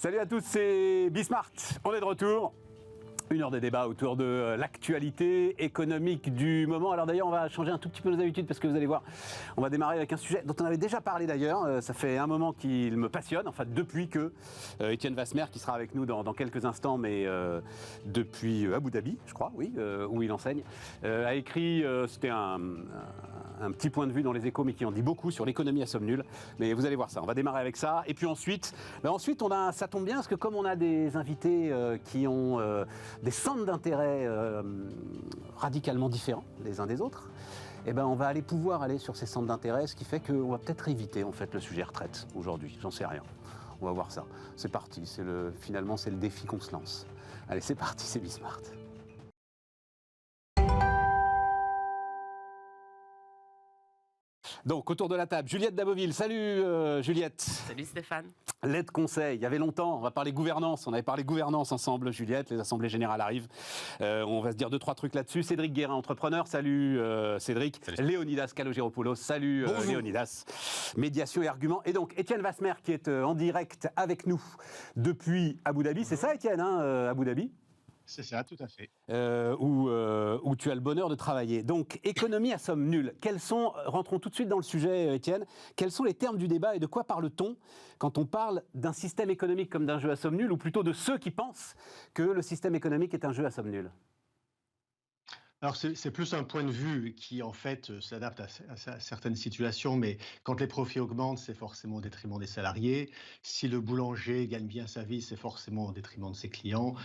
Salut à tous, c'est Bismart. On est de retour. Une heure de débat autour de l'actualité économique du moment. Alors d'ailleurs, on va changer un tout petit peu nos habitudes parce que vous allez voir, on va démarrer avec un sujet dont on avait déjà parlé d'ailleurs. Ça fait un moment qu'il me passionne, enfin depuis que Étienne Vasmer, qui sera avec nous dans quelques instants, mais depuis Abu Dhabi, je crois, oui, où il enseigne, a écrit, c'était un petit point de vue dans les Échos, mais qui en dit beaucoup sur l'économie à somme nulle. Mais vous allez voir ça, on va démarrer avec ça. Et puis ensuite, ça tombe bien parce que comme on a des invités qui ont des centres d'intérêt radicalement différents les uns des autres, eh ben on va pouvoir aller sur ces centres d'intérêt, ce qui fait qu'on va peut-être éviter en fait le sujet retraite aujourd'hui, j'en sais rien. On va voir ça. C'est parti, finalement c'est le défi qu'on se lance. Allez, c'est parti, c'est Bismart. Donc, autour de la table, Juliette Daboville. Salut Juliette. Salut Stéphane. L'aide conseil, il y avait longtemps, on va parler gouvernance. On avait parlé gouvernance ensemble, Juliette. Les assemblées générales arrivent. On va se dire 2-3 trucs là-dessus. Cédric Guérin, entrepreneur. Salut Cédric. Salut. Léonidas Kalogeropoulos. Salut Léonidas. Médiation et arguments. Et donc, Étienne Vasmer qui est en direct avec nous depuis Abu Dhabi. C'est ça, Étienne, Abu Dhabi ? C'est ça, tout à fait. Où tu as le bonheur de travailler. Donc, économie à somme nulle. Rentrons tout de suite dans le sujet, Étienne. Quels sont les termes du débat et de quoi parle-t-on quand on parle d'un système économique comme d'un jeu à somme nulle, ou plutôt de ceux qui pensent que le système économique est un jeu à somme nulle ? Alors, c'est plus un point de vue qui, en fait, s'adapte à certaines situations, mais quand les profits augmentent, c'est forcément au détriment des salariés. Si le boulanger gagne bien sa vie, c'est forcément au détriment de ses clients.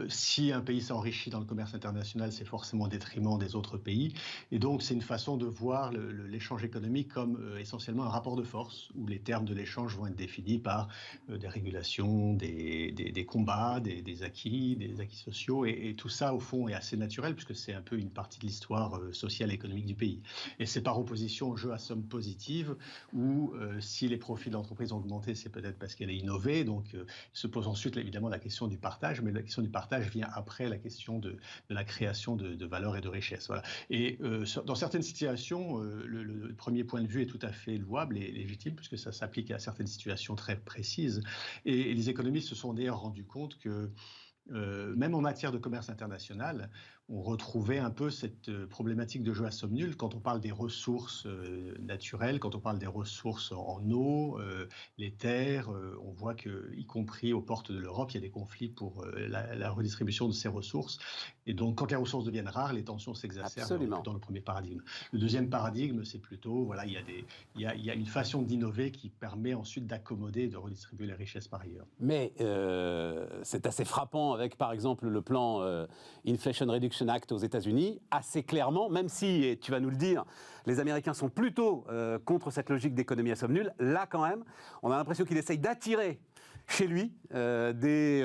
Si un pays s'enrichit dans le commerce international, c'est forcément au détriment des autres pays. Et donc, c'est une façon de voir l'échange économique comme essentiellement un rapport de force, où les termes de l'échange vont être définis par des régulations, des combats, des acquis sociaux. Et tout ça, au fond, est assez naturel, puisque c'est un peu une partie de l'histoire sociale et économique du pays. Et c'est par opposition au jeu à somme positive où si les profits de l'entreprise ont augmenté, c'est peut-être parce qu'elle a innové. Donc se pose ensuite évidemment la question du partage, mais la question du partage vient après la question de la création de valeur et de richesse. Voilà. Et dans certaines situations, le premier point de vue est tout à fait louable et légitime puisque ça s'applique à certaines situations très précises. Et les économistes se sont d'ailleurs rendus compte que même en matière de commerce international, on retrouvait un peu cette problématique de jeu à somme nulle quand on parle des ressources naturelles, quand on parle des ressources en eau, les terres. On voit que, y compris aux portes de l'Europe, il y a des conflits pour la redistribution de ces ressources. Et donc, quand les ressources deviennent rares, les tensions s'exacerbent dans le premier paradigme. Le deuxième paradigme, c'est plutôt, voilà, il y a une façon d'innover qui permet ensuite d'accommoder et de redistribuer les richesses par ailleurs. Mais c'est assez frappant avec, par exemple, le plan Inflation Reduction Act aux États-Unis, assez clairement, même si, et tu vas nous le dire, les Américains sont plutôt contre cette logique d'économie à somme nulle, là quand même, on a l'impression qu'il essaye d'attirer chez lui des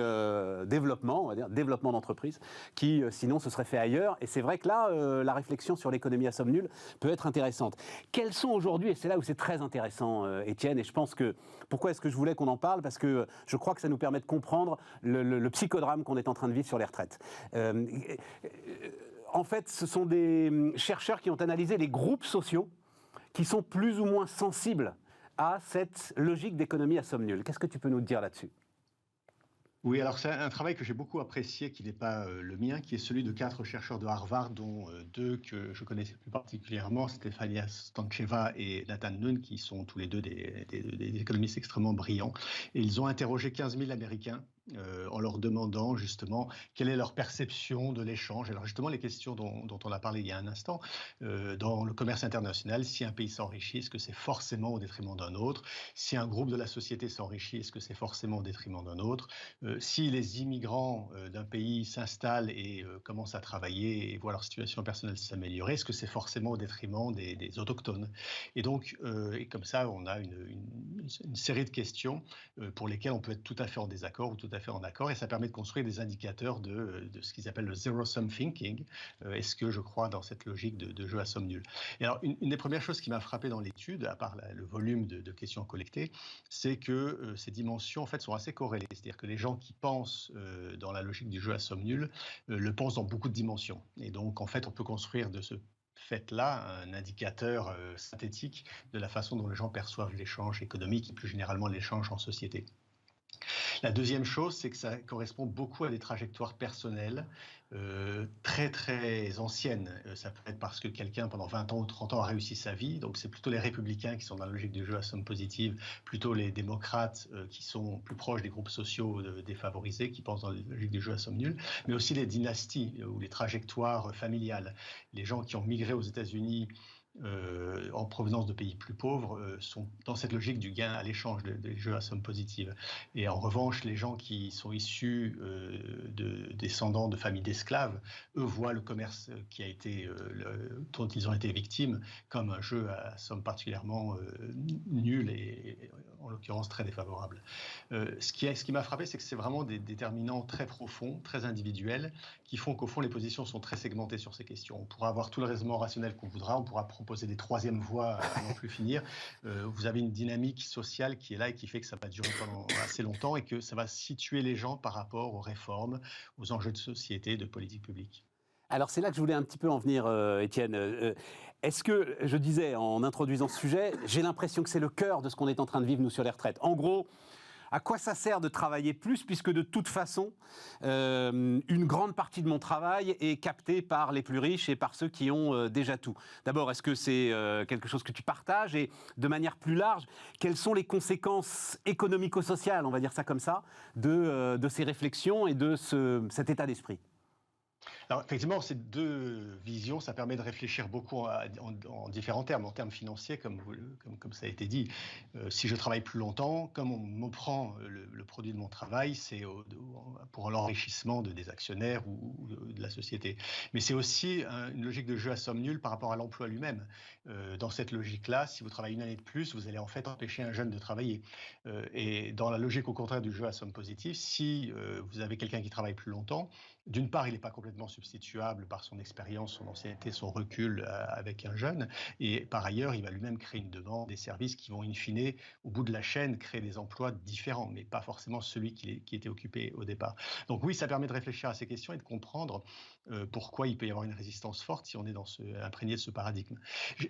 développements, on va dire, développement d'entreprises, qui sinon se seraient faits ailleurs. Et c'est vrai que là, la réflexion sur l'économie à somme nulle peut être intéressante. Quels sont aujourd'hui, et c'est là où c'est très intéressant, Étienne, et je pense que, pourquoi est-ce que je voulais qu'on en parle ? Parce que je crois que ça nous permet de comprendre le psychodrame qu'on est en train de vivre sur les retraites. En fait, ce sont des chercheurs qui ont analysé les groupes sociaux qui sont plus ou moins sensibles à cette logique d'économie à somme nulle. Qu'est-ce que tu peux nous dire là-dessus ? Oui, alors c'est un travail que j'ai beaucoup apprécié, qui n'est pas le mien, qui est celui de 4 chercheurs de Harvard, dont 2 que je connaissais plus particulièrement, Stefania Stancheva et Nathan Nunn, qui sont tous les deux des économistes extrêmement brillants. Et ils ont interrogé 15 000 Américains en leur demandant justement quelle est leur perception de l'échange. Alors justement, les questions dont on a parlé il y a un instant, dans le commerce international, si un pays s'enrichit, est-ce que c'est forcément au détriment d'un autre ? Si un groupe de la société s'enrichit, est-ce que c'est forcément au détriment d'un autre ? Si les immigrants d'un pays s'installent et commencent à travailler et voient leur situation personnelle s'améliorer, est-ce que c'est forcément au détriment des autochtones ? Et donc, et comme ça, on a une série de questions pour lesquelles on peut être tout à fait en désaccord ou tout à fait en accord, et ça permet de construire des indicateurs de ce qu'ils appellent le zero-sum thinking. Est-ce que je crois dans cette logique de jeu à somme nulle ? Et alors, une des premières choses qui m'a frappé dans l'étude, à part le volume de questions collectées, c'est que ces dimensions, en fait, sont assez corrélées. C'est-à-dire que les gens qui pensent dans la logique du jeu à somme nulle le pensent dans beaucoup de dimensions. Et donc, en fait, on peut construire de ce fait-là un indicateur synthétique de la façon dont les gens perçoivent l'échange économique et plus généralement l'échange en société. La deuxième chose, c'est que ça correspond beaucoup à des trajectoires personnelles très très anciennes. Ça peut être parce que quelqu'un pendant 20 ans ou 30 ans a réussi sa vie, donc c'est plutôt les républicains qui sont dans la logique du jeu à somme positive, plutôt les démocrates qui sont plus proches des groupes sociaux défavorisés, qui pensent dans la logique du jeu à somme nulle, mais aussi les dynasties ou les trajectoires familiales. Les gens qui ont migré aux États-Unis en provenance de pays plus pauvres sont dans cette logique du gain à l'échange des jeux à somme positive. Et en revanche, les gens qui sont issus de descendants de familles d'esclaves, eux voient le commerce qui a été, dont ils ont été victimes comme un jeu à somme particulièrement nul et en l'occurrence très défavorable. Ce qui m'a frappé, c'est que c'est vraiment des déterminants très profonds, très individuels, qui font qu'au fond, les positions sont très segmentées sur ces questions. On pourra avoir tout le raisonnement rationnel qu'on voudra, on pourra proposer des troisièmes voies à n'en plus finir. Vous avez une dynamique sociale qui est là et qui fait que ça va durer pendant assez longtemps et que ça va situer les gens par rapport aux réformes, aux enjeux de société, de politique publique. Alors c'est là que je voulais un petit peu en venir, Étienne. Est-ce que, je disais en introduisant ce sujet, j'ai l'impression que c'est le cœur de ce qu'on est en train de vivre, nous, sur les retraites. En gros, à quoi ça sert de travailler plus, puisque de toute façon, une grande partie de mon travail est captée par les plus riches et par ceux qui ont déjà tout. D'abord, est-ce que c'est quelque chose que tu partages? Et de manière plus large, quelles sont les conséquences économico-sociales, on va dire ça comme ça, de ces réflexions et de cet état d'esprit? Alors effectivement, ces deux visions, ça permet de réfléchir beaucoup en différents termes, en termes financiers, comme ça a été dit. Si je travaille plus longtemps, comme on me prend le produit de mon travail, c'est pour l'enrichissement des actionnaires ou de la société. Mais c'est aussi une logique de jeu à somme nulle par rapport à l'emploi lui-même. Dans cette logique-là, si vous travaillez une année de plus, vous allez en fait empêcher un jeune de travailler. Et dans la logique au contraire du jeu à somme positive, si vous avez quelqu'un qui travaille plus longtemps, d'une part, il n'est pas complètement substituable par son expérience, son ancienneté, son recul avec un jeune. Et par ailleurs, il va lui-même créer une demande, des services qui vont in fine, au bout de la chaîne, créer des emplois différents, mais pas forcément celui qui était occupé au départ. Donc oui, ça permet de réfléchir à ces questions et de comprendre pourquoi il peut y avoir une résistance forte si on est imprégné de ce paradigme.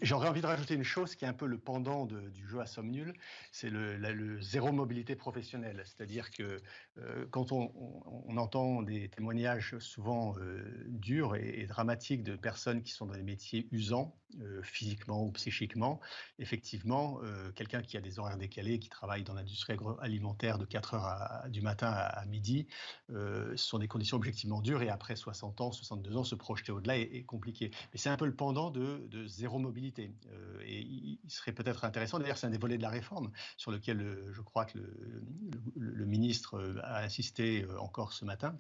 J'aurais envie de rajouter une chose qui est un peu le pendant du jeu à somme nulle, c'est le zéro mobilité professionnelle. C'est-à-dire que quand on entend des témoignages souvent durs et dramatiques de personnes qui sont dans des métiers usants, physiquement ou psychiquement, effectivement, quelqu'un qui a des horaires décalés, qui travaille dans l'industrie agroalimentaire de 4 heures du matin à midi, ce sont des conditions objectivement dures et après 60 ans, 62 ans, se projeter au-delà est compliqué. Mais c'est un peu le pendant de zéro mobilité. Et il serait peut-être intéressant, d'ailleurs c'est un des volets de la réforme sur lequel je crois que le ministre a insisté encore ce matin,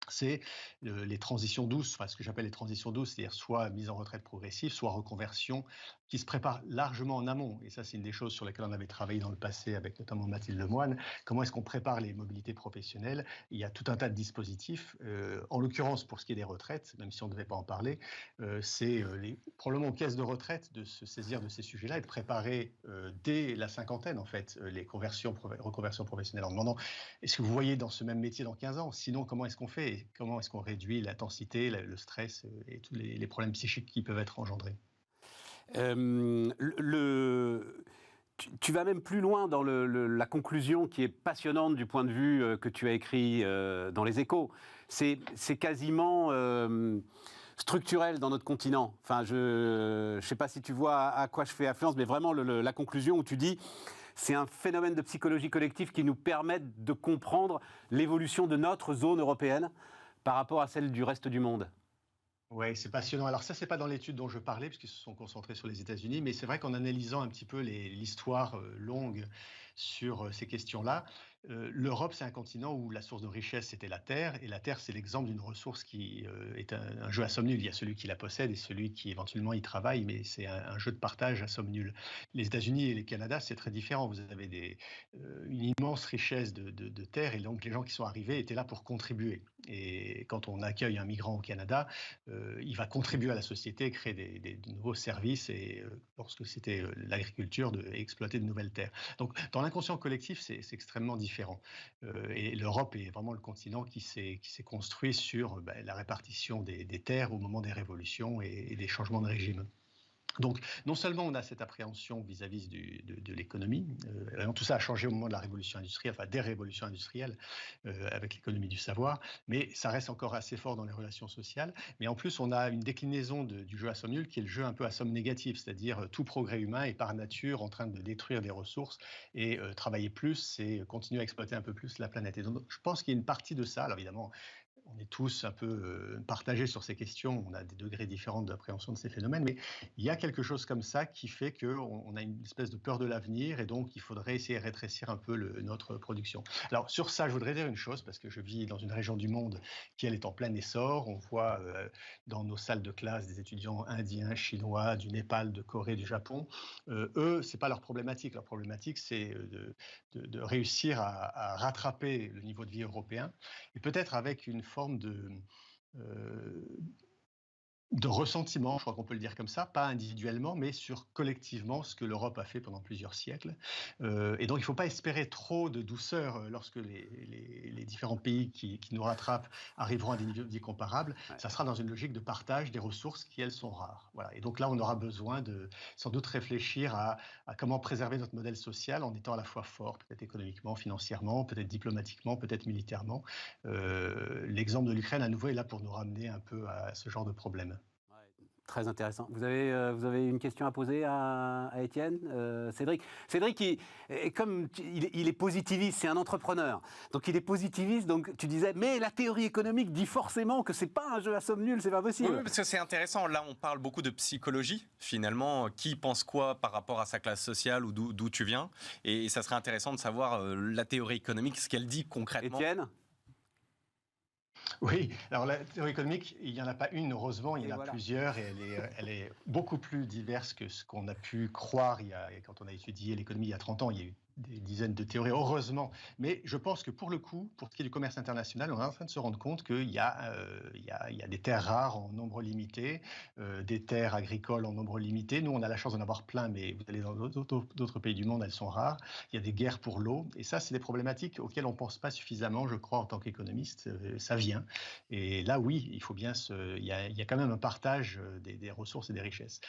c'est les transitions douces, enfin, ce que j'appelle les transitions douces, c'est-à-dire soit mise en retraite progressive, soit reconversion, qui se prépare largement en amont. Et ça, c'est une des choses sur lesquelles on avait travaillé dans le passé avec notamment Mathilde Lemoine. Comment est-ce qu'on prépare les mobilités professionnelles? Il y a tout un tas de dispositifs. En l'occurrence, pour ce qui est des retraites, même si on ne devait pas en parler, c'est probablement aux caisses de retraite de se saisir de ces sujets-là et de préparer dès la cinquantaine, en fait, les reconversions professionnelles en demandant est-ce que vous voyez dans ce même métier dans 15 ans? Sinon, comment est-ce qu'on fait? Et comment est-ce qu'on réduit l'intensité, le stress et tous les problèmes psychiques qui peuvent être engendrés? Tu vas même plus loin dans la conclusion qui est passionnante du point de vue que tu as écrit dans Les Échos. C'est quasiment structurel dans notre continent. Enfin, je ne sais pas si tu vois à quoi je fais affluence, mais vraiment la conclusion où tu dis c'est un phénomène de psychologie collective qui nous permet de comprendre l'évolution de notre zone européenne par rapport à celle du reste du monde. Oui, c'est passionnant. Alors ça, c'est pas dans l'étude dont je parlais, puisqu'ils se sont concentrés sur les États-Unis, mais c'est vrai qu'en analysant un petit peu l'histoire longue sur ces questions-là, l'Europe, c'est un continent où la source de richesse, c'était la terre, et la terre, c'est l'exemple d'une ressource qui est un jeu à somme nulle. Il y a celui qui la possède et celui qui éventuellement y travaille, mais c'est un jeu de partage à somme nulle. Les États-Unis et le Canada, c'est très différent. Vous avez une immense richesse de terre, et donc les gens qui sont arrivés étaient là pour contribuer. Et quand on accueille un migrant au Canada, il va contribuer à la société, créer de nouveaux services et lorsque c'était l'agriculture, exploiter de nouvelles terres. Donc dans l'inconscient collectif, c'est extrêmement différent. Et l'Europe est vraiment le continent qui s'est construit sur la répartition des terres au moment des révolutions et des changements de régime. Donc, non seulement on a cette appréhension vis-à-vis de l'économie, tout ça a changé au moment de la révolution industrielle, enfin des révolutions industrielles, avec l'économie du savoir, mais ça reste encore assez fort dans les relations sociales. Mais en plus, on a une déclinaison du jeu à somme nulle qui est le jeu un peu à somme négative, c'est-à-dire tout progrès humain est par nature en train de détruire des ressources et travailler plus, c'est continuer à exploiter un peu plus la planète. Et donc, je pense qu'il y a une partie de ça, alors évidemment, on est tous un peu partagés sur ces questions, on a des degrés différents d'appréhension de ces phénomènes, mais il y a quelque chose comme ça qui fait qu'on a une espèce de peur de l'avenir et donc il faudrait essayer de rétrécir un peu notre production. Alors sur ça, je voudrais dire une chose, parce que je vis dans une région du monde qui, elle, est en plein essor. On voit dans nos salles de classe des étudiants indiens, chinois, du Népal, de Corée, du Japon. Eux, ce n'est pas leur problématique. Leur problématique, c'est de réussir à rattraper le niveau de vie européen et peut-être avec une forme euh, de ressentiment, je crois qu'on peut le dire comme ça, pas individuellement, mais sur collectivement ce que l'Europe a fait pendant plusieurs siècles. Et donc il ne faut pas espérer trop de douceur lorsque les différents pays qui nous rattrapent arriveront à des niveaux de vie comparables. Ouais. Ça sera dans une logique de partage des ressources qui, elles, sont rares. Voilà. Et donc là, on aura besoin de sans doute réfléchir à comment préserver notre modèle social en étant à la fois fort, peut-être économiquement, financièrement, peut-être diplomatiquement, peut-être militairement. L'exemple de l'Ukraine, à nouveau, est là pour nous ramener un peu à ce genre de problème. Très intéressant. Vous avez une question à poser à Étienne, Cédric. Cédric, il est positiviste, c'est un entrepreneur. Donc il est positiviste, donc tu disais, mais la théorie économique dit forcément que c'est pas un jeu à somme nulle, c'est pas possible. Oui, parce que c'est intéressant. Là, on parle beaucoup de psychologie, finalement. Qui pense quoi par rapport à sa classe sociale ou d'où tu viens. Et ça serait intéressant de savoir la théorie économique, ce qu'elle dit concrètement. Étienne ? Oui, alors la théorie économique, il n'y en a pas une, heureusement, il y en a plusieurs et elle est beaucoup plus diverse que ce qu'on a pu croire quand on a étudié l'économie il y a 30 ans. Il y a eu des dizaines de théories, heureusement. Mais je pense que pour le coup, pour ce qui est du commerce international, on est en train de se rendre compte qu'il y a des terres rares en nombre limité, des terres agricoles en nombre limité. Nous, on a la chance d'en avoir plein, mais vous allez dans d'autres pays du monde, elles sont rares. Il y a des guerres pour l'eau. Et ça, c'est des problématiques auxquelles on ne pense pas suffisamment, je crois, en tant qu'économiste. Ça vient. Et là, oui, il faut bien il y a quand même un partage des ressources et des richesses.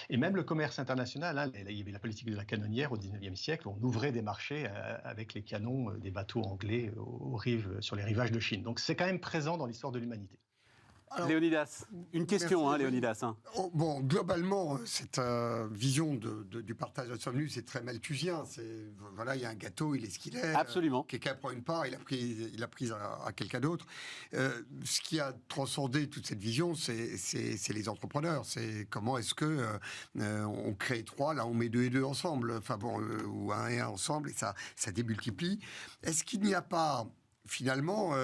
Et même le commerce international, hein, il y avait la politique de la canonnière au XIXe siècle, on ouvrait des marchés avec les canons des bateaux anglais sur les rivages de Chine. Donc c'est quand même présent dans l'histoire de l'humanité. Alors, Léonidas, une question, merci, Léonidas. Hein. Bon, globalement, cette vision du partage à somme nulle, c'est très malthusien. Voilà, il y a un gâteau, il est ce qu'il est. Absolument. Quelqu'un prend une part, il a pris à quelqu'un d'autre. Ce qui a transcendé toute cette vision, c'est les entrepreneurs. C'est comment est-ce que on crée 3, là on met 2 et 2 ensemble, enfin bon, ou 1 et 1 ensemble, et ça démultiplie. Est-ce qu'il n'y a pas finalement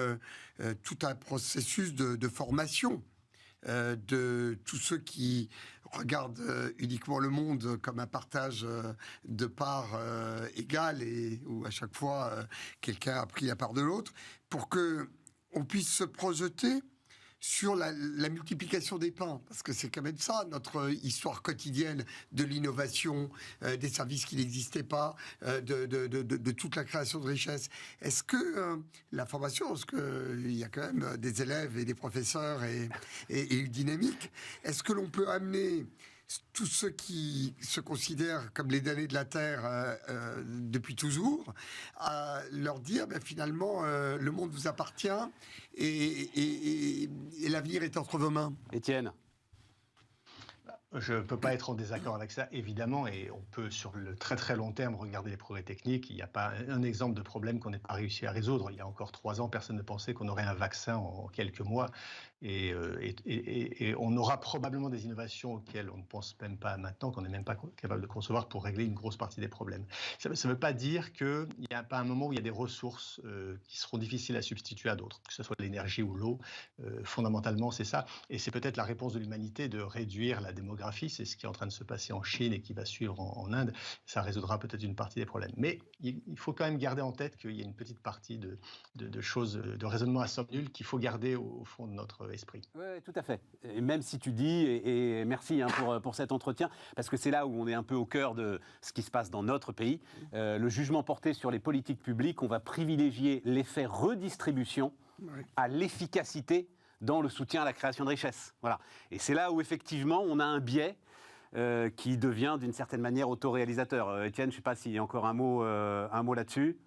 tout un processus de formation de tous ceux qui regardent uniquement le monde comme un partage de parts égales et où à chaque fois quelqu'un a pris la part de l'autre, pour que on puisse se projeter sur la multiplication des pains, parce que c'est quand même ça notre histoire quotidienne de l'innovation, des services qui n'existaient pas, de toute la création de richesses. Est-ce que la formation, parce qu'il y a quand même des élèves et des professeurs et une dynamique, est-ce que l'on peut amener tous ceux qui se considèrent comme les damnés de la Terre depuis toujours, à leur dire finalement le monde vous appartient et l'avenir est entre vos mains. Étienne. Je ne peux pas être en désaccord avec ça, évidemment, et on peut sur le très très long terme regarder les progrès techniques. Il n'y a pas un exemple de problème qu'on n'ait pas réussi à résoudre. Il y a encore 3 ans, personne ne pensait qu'on aurait un vaccin en quelques mois. Et on aura probablement des innovations auxquelles on ne pense même pas maintenant, qu'on n'est même pas capable de concevoir pour régler une grosse partie des problèmes. Ça ne veut pas dire qu'il n'y a pas un moment où il y a des ressources qui seront difficiles à substituer à d'autres, que ce soit l'énergie ou l'eau. Fondamentalement, c'est ça. Et c'est peut-être la réponse de l'humanité de réduire la démographie. C'est ce qui est en train de se passer en Chine et qui va suivre en Inde. Ça résoudra peut-être une partie des problèmes. Mais il faut quand même garder en tête qu'il y a une petite partie de choses, de raisonnement à somme nulle qu'il faut garder au fond de notre esprit. Oui, tout à fait. Et même si tu dis, et merci pour cet entretien, parce que c'est là où on est un peu au cœur de ce qui se passe dans notre pays, le jugement porté sur les politiques publiques, on va privilégier l'effet redistribution à l'efficacité dans le soutien à la création de richesses. Voilà. Et c'est là où effectivement on a un biais qui devient d'une certaine manière autoréalisateur. Étienne, je ne sais pas s'il y a encore un mot là-dessus.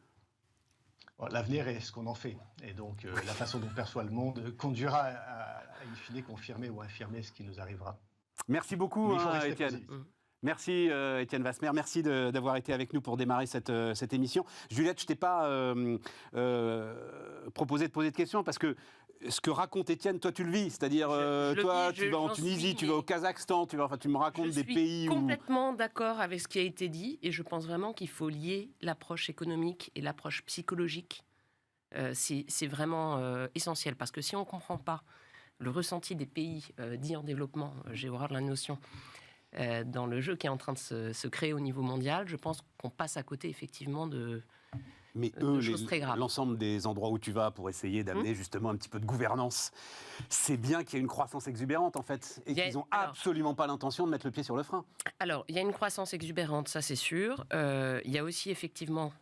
Bon, l'avenir est ce qu'on en fait. Et donc, la façon dont on perçoit le monde conduira à in fine confirmer ou infirmer ce qui nous arrivera. Merci beaucoup, Étienne. Merci Étienne Wasmer, merci d'avoir été avec nous pour démarrer cette émission. Juliette, je ne t'ai pas proposé de poser de questions parce que ce que raconte Étienne, toi tu le vis, c'est-à-dire toi tu vas en Tunisie, tu vas au Kazakhstan, tu me racontes des pays où... Je suis complètement d'accord avec ce qui a été dit et je pense vraiment qu'il faut lier l'approche économique et l'approche psychologique. C'est vraiment essentiel parce que si on ne comprend pas le ressenti des pays dits en développement, j'ai horreur de la notion, dans le jeu qui est en train de se créer au niveau mondial, je pense qu'on passe à côté effectivement de choses très graves. L'ensemble des endroits où tu vas pour essayer d'amener justement un petit peu de gouvernance, c'est bien qu'il y ait une croissance exubérante en fait, et qu'ils n'ont absolument pas l'intention de mettre le pied sur le frein. Alors, il y a une croissance exubérante, ça c'est sûr. Il y a aussi effectivement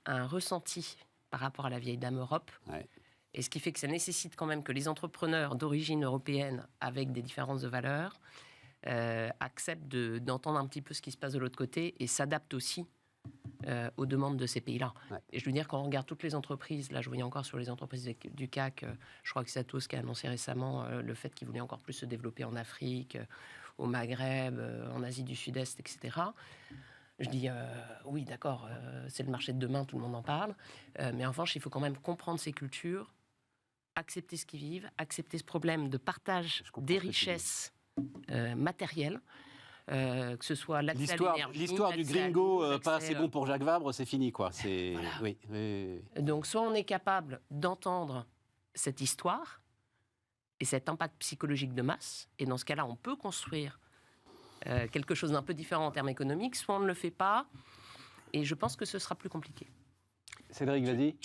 un ressenti par rapport à la vieille dame Europe. Ouais. Et ce qui fait que ça nécessite quand même que les entrepreneurs d'origine européenne avec des différences de valeurs acceptent d'entendre un petit peu ce qui se passe de l'autre côté et s'adaptent aussi aux demandes de ces pays-là. Ouais. Et je veux dire, quand on regarde toutes les entreprises, là je voyais encore sur les entreprises du CAC, je crois que c'est Atos qui a annoncé récemment le fait qu'il voulait encore plus se développer en Afrique, au Maghreb, en Asie du Sud-Est, etc. Je dis, oui d'accord, c'est le marché de demain, tout le monde en parle, mais en revanche, il faut quand même comprendre ces cultures, accepter ce qu'ils vivent, accepter ce problème de partage des richesses matérielles, que ce soit l'accès à l'énergie. L'histoire du gringo, pas assez bon pour Jacques Vabre, c'est fini, quoi. Voilà. Oui. Donc, soit on est capable d'entendre cette histoire et cet impact psychologique de masse, et dans ce cas-là, on peut construire quelque chose d'un peu différent en termes économiques, soit on ne le fait pas, et je pense que ce sera plus compliqué. Cédric, vas-y.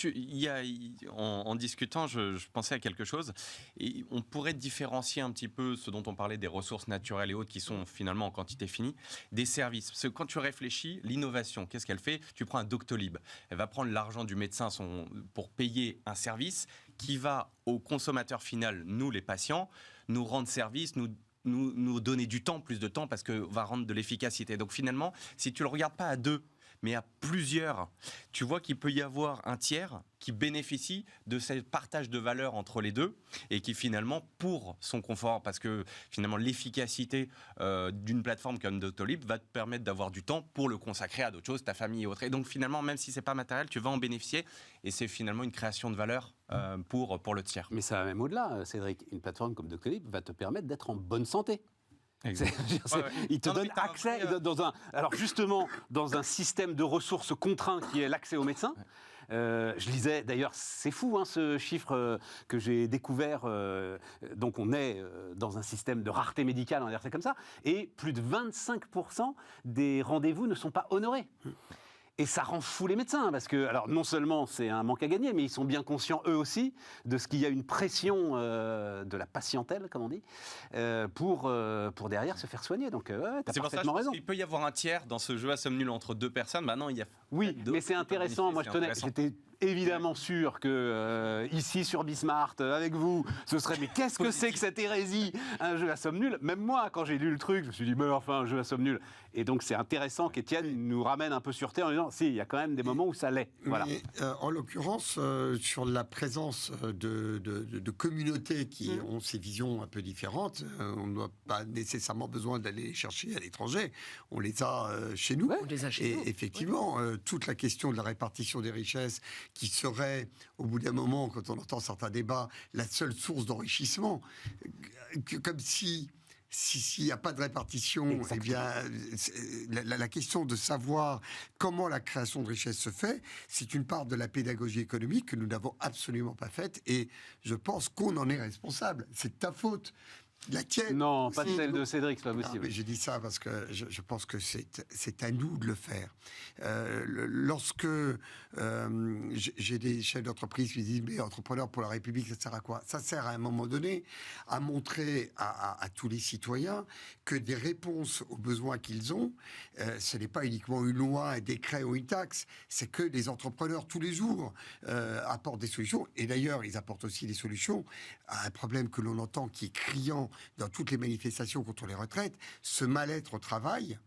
En discutant, je pensais à quelque chose. Et on pourrait différencier un petit peu ce dont on parlait des ressources naturelles et autres qui sont finalement en quantité finie, des services. Parce que quand tu réfléchis, l'innovation, qu'est-ce qu'elle fait? Tu prends un Doctolib. Elle va prendre l'argent du médecin pour payer un service qui va au consommateur final, nous les patients, nous rendre service, nous donner du temps, plus de temps, parce que va rendre de l'efficacité. Donc finalement, si tu ne le regardes pas à deux, mais à plusieurs, tu vois qu'il peut y avoir un tiers qui bénéficie de ce partage de valeur entre les deux et qui finalement, pour son confort, parce que finalement l'efficacité d'une plateforme comme Doctolib va te permettre d'avoir du temps pour le consacrer à d'autres choses, ta famille et autres. Et donc finalement, même si c'est pas matériel, tu vas en bénéficier et c'est finalement une création de valeur pour le tiers. Mais ça va même au-delà, Cédric. Une plateforme comme Doctolib va te permettre d'être en bonne santé. Il te donne accès alors justement dans un système de ressources contraint qui est l'accès aux médecins. Je lisais, d'ailleurs, c'est fou ce chiffre que j'ai découvert. Donc on est dans un système de rareté médicale, on va dire ça comme ça, et plus de 25% des rendez-vous ne sont pas honorés. Et ça rend fou les médecins, parce que, alors non seulement c'est un manque à gagner, mais ils sont bien conscients eux aussi de ce qu'il y a une pression de la patientèle, comme on dit, pour derrière se faire soigner. Donc, t'as parfaitement raison. Il peut y avoir un tiers dans ce jeu à somme nulle entre deux personnes. Maintenant, il y a. Oui, mais c'est intéressant. Moi, j'étais évidemment sûr que ici sur Bismart, avec vous, ce serait. Mais qu'est-ce que c'est que cette hérésie, un jeu à somme nulle? Même moi, quand j'ai lu le truc, je me suis dit, mais enfin, un jeu à somme nulle. Et donc, c'est intéressant qu'Étienne nous ramène un peu sur terre en disant, si, il y a quand même des moments où ça l'est. Voilà. Mais, en l'occurrence, sur la présence de communautés qui ont ces visions un peu différentes, on n'a pas nécessairement besoin d'aller les chercher à l'étranger. On les a chez nous. On les a chez nous. Effectivement, toute la question de la répartition des richesses qui serait, au bout d'un moment, quand on entend certains débats, la seule source d'enrichissement, comme si s'il n'y a pas de répartition, eh bien, la question de savoir comment la création de richesse se fait, c'est une part de la pédagogie économique que nous n'avons absolument pas faite, et je pense qu'on en est responsable. C'est de ta faute. La tienne. Non, pas celle de Cédric, c'est pas possible. J'ai dit ça parce que je pense que c'est à nous de le faire. Lorsque j'ai des chefs d'entreprise qui disent, mais entrepreneur pour la République, ça sert à quoi? Ça sert à un moment donné à montrer à tous les citoyens que des réponses aux besoins qu'ils ont, ce n'est pas uniquement une loi, un décret ou une taxe, c'est que des entrepreneurs tous les jours apportent des solutions. Et d'ailleurs, ils apportent aussi des solutions à un problème que l'on entend qui est criant temps dans toutes les manifestations contre les retraites, ce mal-être au travail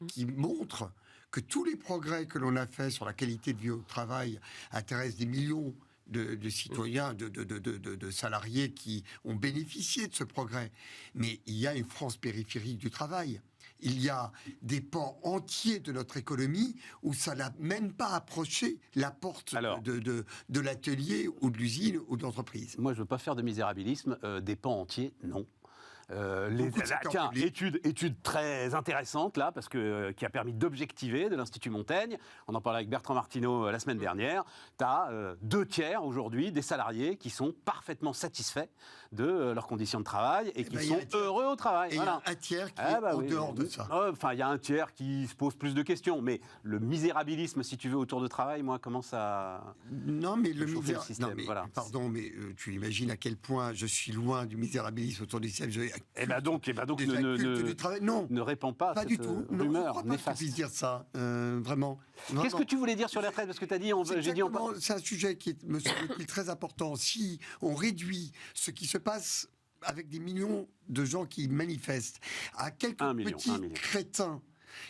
qui montre que tous les progrès que l'on a faits sur la qualité de vie au travail intéressent des millions de citoyens, de salariés qui ont bénéficié de ce progrès. Mais il y a une France périphérique du travail. Il y a des pans entiers de notre économie où ça n'a même pas approché la porte de l'atelier ou de l'usine ou de l'entreprise. Moi, je ne veux pas faire de misérabilisme. Des pans entiers, non. Tiens, étude très intéressante là, parce que qui a permis d'objectiver de l'Institut Montaigne. On en parlait avec Bertrand Martineau la semaine dernière. Tu as 2/3 aujourd'hui des salariés qui sont parfaitement satisfaits de leurs conditions de travail et qui sont heureux au travail. Et voilà. il y a un tiers qui est en dehors de ça. Enfin, il y a un tiers qui se pose plus de questions, mais le misérabilisme, si tu veux, autour de travail, moi, commence à non, mais le système. Non, mais, voilà. pardon, mais tu imagines à quel point je suis loin du misérabilisme autour du système. Eh ben donc, non, ne répands pas cette du tout. rumeur Je ne néfaste. pas puisse dire ça, vraiment. Qu'est-ce que tu voulais dire sur les retraites? Parce que tu as dit, c'est un sujet qui me semble très important. Si on réduit ce qui se passe avec des millions de gens qui manifestent à quelques petits crétins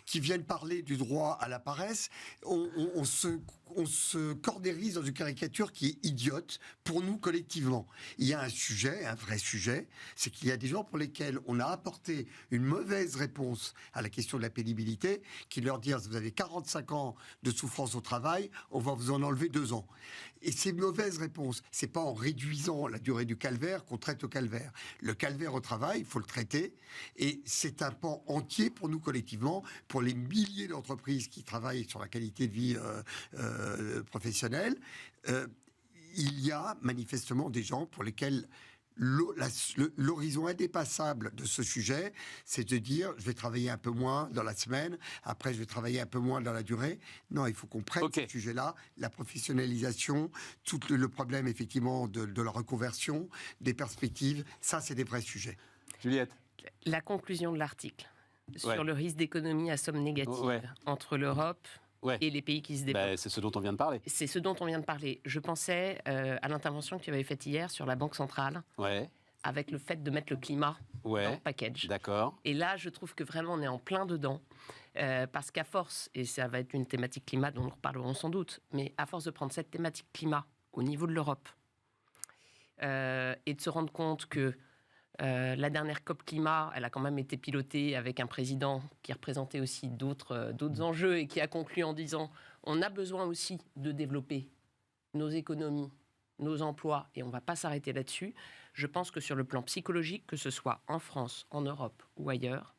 qui viennent parler du droit à la paresse, on se cordérise dans une caricature qui est idiote pour nous collectivement. Il y a un sujet, un vrai sujet, c'est qu'il y a des gens pour lesquels on a apporté une mauvaise réponse à la question de la pénibilité, qui leur disent vous avez 45 ans de souffrance au travail, on va vous en enlever 2 ans. Et ces mauvaises réponses, c'est pas en réduisant la durée du calvaire qu'on traite au calvaire. Le calvaire au travail, il faut le traiter, et c'est un pan entier pour nous collectivement, pour les milliers d'entreprises qui travaillent sur la qualité de vie professionnelle. Il y a manifestement des gens pour lesquels l'horizon indépassable de ce sujet, c'est de dire je vais travailler un peu moins dans la semaine, après je vais travailler un peu moins dans la durée. Non, il faut qu'on prenne ce sujet-là, la professionnalisation, tout le problème effectivement de la reconversion, des perspectives, ça c'est des vrais sujets. Juliette. La conclusion de l'article sur le risque d'économie à somme négative entre l'Europe et les pays qui se développent. C'est ce dont on vient de parler. C'est ce dont on vient de parler. Je pensais à l'intervention que tu avais faite hier sur la Banque centrale, avec le fait de mettre le climat dans le package. D'accord. Et là, je trouve que vraiment, on est en plein dedans. Parce qu'à force, et ça va être une thématique climat dont nous reparlerons sans doute, mais à force de prendre cette thématique climat au niveau de l'Europe et de se rendre compte que la dernière COP climat, elle a quand même été pilotée avec un président qui représentait aussi d'autres enjeux et qui a conclu en disant on a besoin aussi de développer nos économies, nos emplois, et on ne va pas s'arrêter là-dessus. Je pense que sur le plan psychologique, que ce soit en France, en Europe ou ailleurs,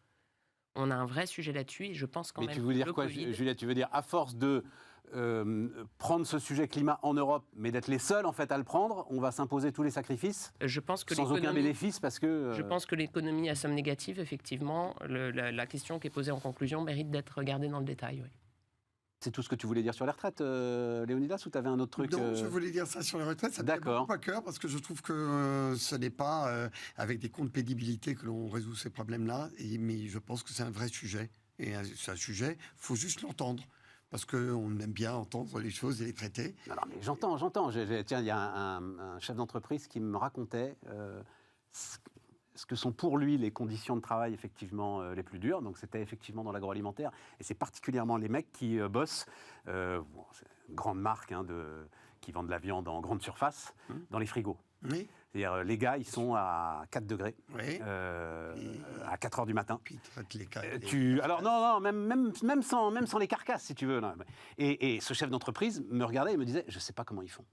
on a un vrai sujet là-dessus, et je pense quand même... Mais tu veux dire quoi, Juliette? Tu veux dire, à force de prendre ce sujet climat en Europe, mais d'être les seuls en fait à le prendre, on va s'imposer tous les sacrifices sans aucun bénéfice parce que... Je pense que l'économie à somme négative, effectivement, la question qui est posée en conclusion mérite d'être regardée dans le détail. Oui. C'est tout ce que tu voulais dire sur les retraites, Léonidas, ou tu avais un autre truc? Non, je voulais dire ça sur les retraites. Ça me fait beaucoup à cœur parce que je trouve que ce n'est pas avec des comptes pénibilité que l'on résout ces problèmes-là. Mais je pense que c'est un vrai sujet. Et c'est un sujet, il faut juste l'entendre. Parce qu'on aime bien entendre les choses et les traiter. Non, mais j'entends. Tiens, il y a un chef d'entreprise qui me racontait ce que sont pour lui les conditions de travail effectivement les plus dures. Donc c'était effectivement dans l'agroalimentaire. Et c'est particulièrement les mecs qui bossent, c'est une grande marque qui vendent de la viande en grande surface, dans les frigos. Oui. C'est-à-dire, les gars, ils sont à 4 degrés, à 4 heures du matin. Puis les alors, non, même sans les carcasses, si tu veux. Là. Et ce chef d'entreprise me regardait et me disait, je ne sais pas comment ils font.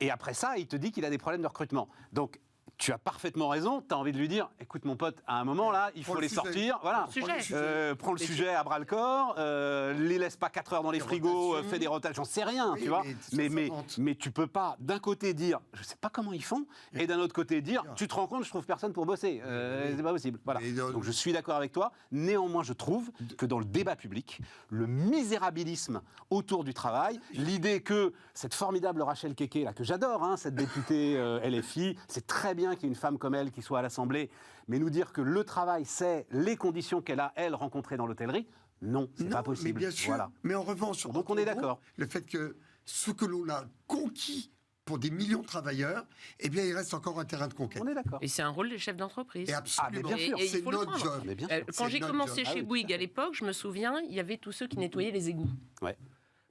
Et après ça, il te dit qu'il a des problèmes de recrutement. Donc, tu as parfaitement raison, tu as envie de lui dire, écoute mon pote, à un moment là, il faut les sortir, voilà. Prends le sujet à bras-le-corps, les laisse pas 4 heures dans les frigos, fais des rotations, j'en sais rien, tu vois. Mais tu peux pas d'un côté dire, je sais pas comment ils font, et d'un autre côté dire, tu te rends compte, je trouve personne pour bosser, c'est pas possible. Voilà. Donc je suis d'accord avec toi, néanmoins je trouve que dans le débat public, le misérabilisme autour du travail, l'idée que cette formidable Rachel Keke, là, que j'adore, hein, cette députée LFI, c'est très bien qu'il y ait une femme comme elle qui soit à l'Assemblée, mais nous dire que le travail, c'est les conditions qu'elle a, elle, rencontrées dans l'hôtellerie, non, c'est pas possible. Mais bien sûr, voilà. mais en revanche, donc on est d'accord. Le fait que ce que l'on a conquis pour des millions de travailleurs, eh bien, il reste encore un terrain de conquête. On est d'accord. Et c'est un rôle des chefs d'entreprise. Et absolument, bien sûr. Et il c'est faut le notre prendre. job. Mais bien sûr. Quand C'est j'ai notre commencé job. chez Ah oui, Bouygues à l'époque, je me souviens, il y avait tous ceux qui nettoyaient les égouts. Ouais.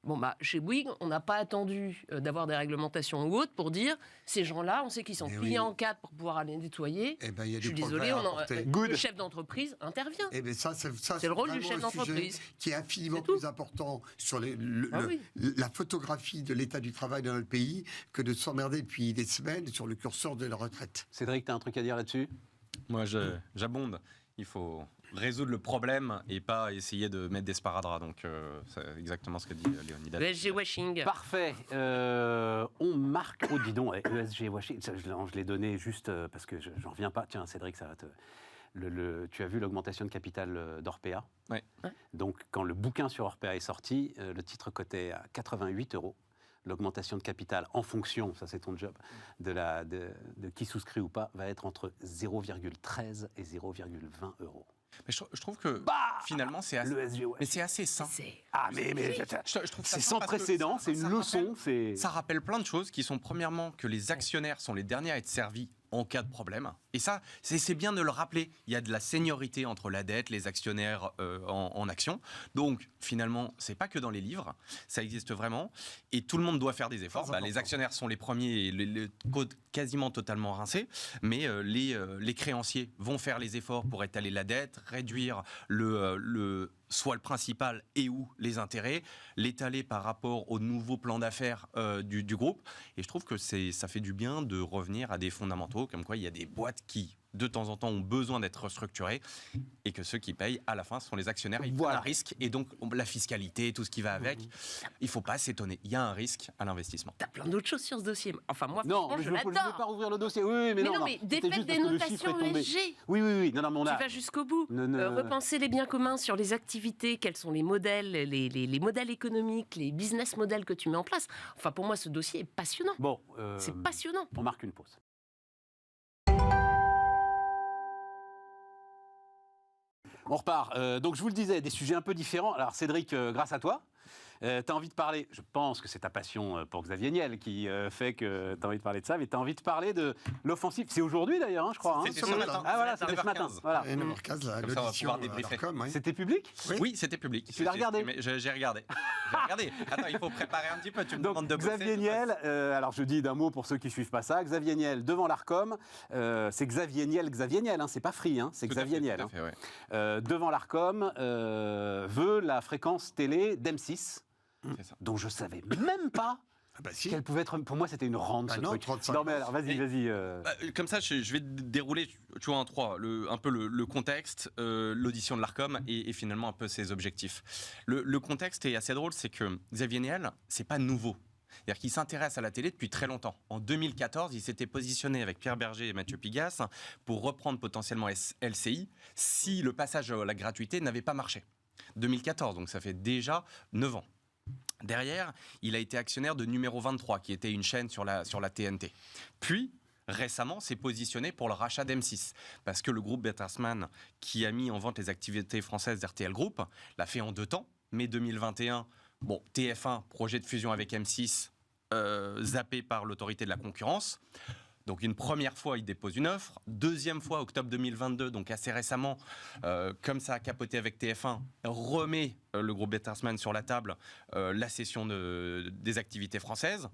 Bon, chez Bouygues, on n'a pas attendu d'avoir des réglementations ou autres pour dire ces gens-là, on sait qu'ils sont Mais pliés oui. en quatre pour pouvoir aller nettoyer. Eh ben, il y a Je suis des désolé, progrès à apporter. Good. le chef d'entreprise intervient. Eh bien, ça, C'est le rôle du vraiment chef un sujet d'entreprise. qui est infiniment C'est tout. plus important sur Oui. la photographie de l'état du travail dans notre pays que de s'emmerder depuis des semaines sur le curseur de la retraite. Cédric, tu as un truc à dire là-dessus? Moi, j'abonde. Il faut résoudre le problème et pas essayer de mettre des sparadraps. Donc, c'est exactement ce que dit Léonidas. ESG washing. Parfait. On marque. Oh, dis donc, ESG Washing. Ça, je l'ai donné juste parce que j'en reviens pas. Tiens, Cédric, ça va te. Tu as vu l'augmentation de capital d'Orpea? Ouais. Donc, quand le bouquin sur Orpea est sorti, le titre cotait à 88 €. L'augmentation de capital en fonction, ça c'est ton job, de qui souscrit ou pas, va être entre 0,13 et 0,20 €. Mais je trouve que finalement, c'est assez, Le ESG mais c'est assez sain. Ah, mais Je trouve ça c'est sain sans parce que précédent, c'est une ça leçon. Ça rappelle plein de choses qui sont premièrement que les actionnaires sont les derniers à être servis en cas de problème. Et ça, c'est bien de le rappeler. Il y a de la seniorité entre la dette, les actionnaires en action. Donc, finalement, c'est pas que dans les livres. Ça existe vraiment. Et tout le monde doit faire des efforts. Les actionnaires sont les premiers et les quasiment totalement rincés. Mais les créanciers vont faire les efforts pour étaler la dette, réduire soit le principal et ou les intérêts, l'étaler par rapport au nouveau plan d'affaires du groupe. Et je trouve que ça fait du bien de revenir à des fondamentaux, comme quoi il y a des boîtes qui, de temps en temps, ont besoin d'être restructurées et que ceux qui payent, à la fin, sont les actionnaires. Ils prennent un risque et donc la fiscalité, tout ce qui va avec. Il ne faut pas s'étonner. Il y a un risque à l'investissement. T'as plein d'autres choses sur ce dossier. Enfin, moi, Non, franchement, mais je je ne veux l'adore. pas rouvrir le dossier. Oui, mais Mais non, non. mais C'était défaite juste des parce que le chiffre notations est tombé. ESG. Oui. Non, mais on a. Tu vas jusqu'au bout. Ne- Repenser les biens communs sur les activités, quels sont les modèles, les modèles économiques, les business models que tu mets en place. Enfin, pour moi, ce dossier est passionnant. Bon, C'est passionnant. on marque une pause. On repart. Donc, je vous le disais, des sujets un peu différents. Alors, Cédric, grâce à toi, tu as envie de parler, je pense que c'est ta passion pour Xavier Niel qui fait que tu as envie de parler de ça, mais tu as envie de parler de l'offensive. C'est aujourd'hui d'ailleurs, hein, je crois. C'était hein. ce matin. Ah voilà, c'était ce 9h15. matin. Voilà. Et 9h15, Comme ça, on va l'audition pouvoir débriefer. l'Arcom, oui. C'était public? Oui, c'était public. Tu l'as regardé? J'ai regardé. Attends, il faut préparer un petit peu. Tu me Donc, demandes de bosser. Xavier Niel, alors je dis d'un mot pour ceux qui ne suivent pas ça, Xavier Niel devant l'Arcom, c'est Xavier Niel, hein, c'est pas Free, hein, c'est Tout à Xavier fait, Niel. tout à Hein. fait, ouais. Devant l'Arcom, veut la fréquence télé d'M6, C'est ça. dont je ne savais même pas Ah bah si. qu'elle pouvait être... Pour moi, c'était une rente, Bah ce non, truc. 35 Non mais alors, vas-y. Comme ça, je vais dérouler, tu vois, en trois, un peu le contexte, l'audition de l'Arcom et finalement un peu ses objectifs. Le contexte est assez drôle, c'est que Xavier Niel, c'est pas nouveau. C'est-à-dire qu'il s'intéresse à la télé depuis très longtemps. En 2014, il s'était positionné avec Pierre Berger et Mathieu Pigasse pour reprendre potentiellement LCI si le passage à la gratuité n'avait pas marché. 2014, donc ça fait déjà 9 ans. Derrière, il a été actionnaire de Numéro 23, qui était une chaîne sur la TNT. Puis, récemment, s'est positionné pour le rachat d'M6. Parce que le groupe Bertelsmann, qui a mis en vente les activités françaises d'RTL Group, l'a fait en 2 temps. Mai 2021, bon, TF1, projet de fusion avec M6, zappé par l'autorité de la concurrence. Donc une première fois, il dépose une offre. Deuxième fois, octobre 2022, donc assez récemment, comme ça a capoté avec TF1, remet le groupe Bertelsmann sur la table la cession des activités françaises.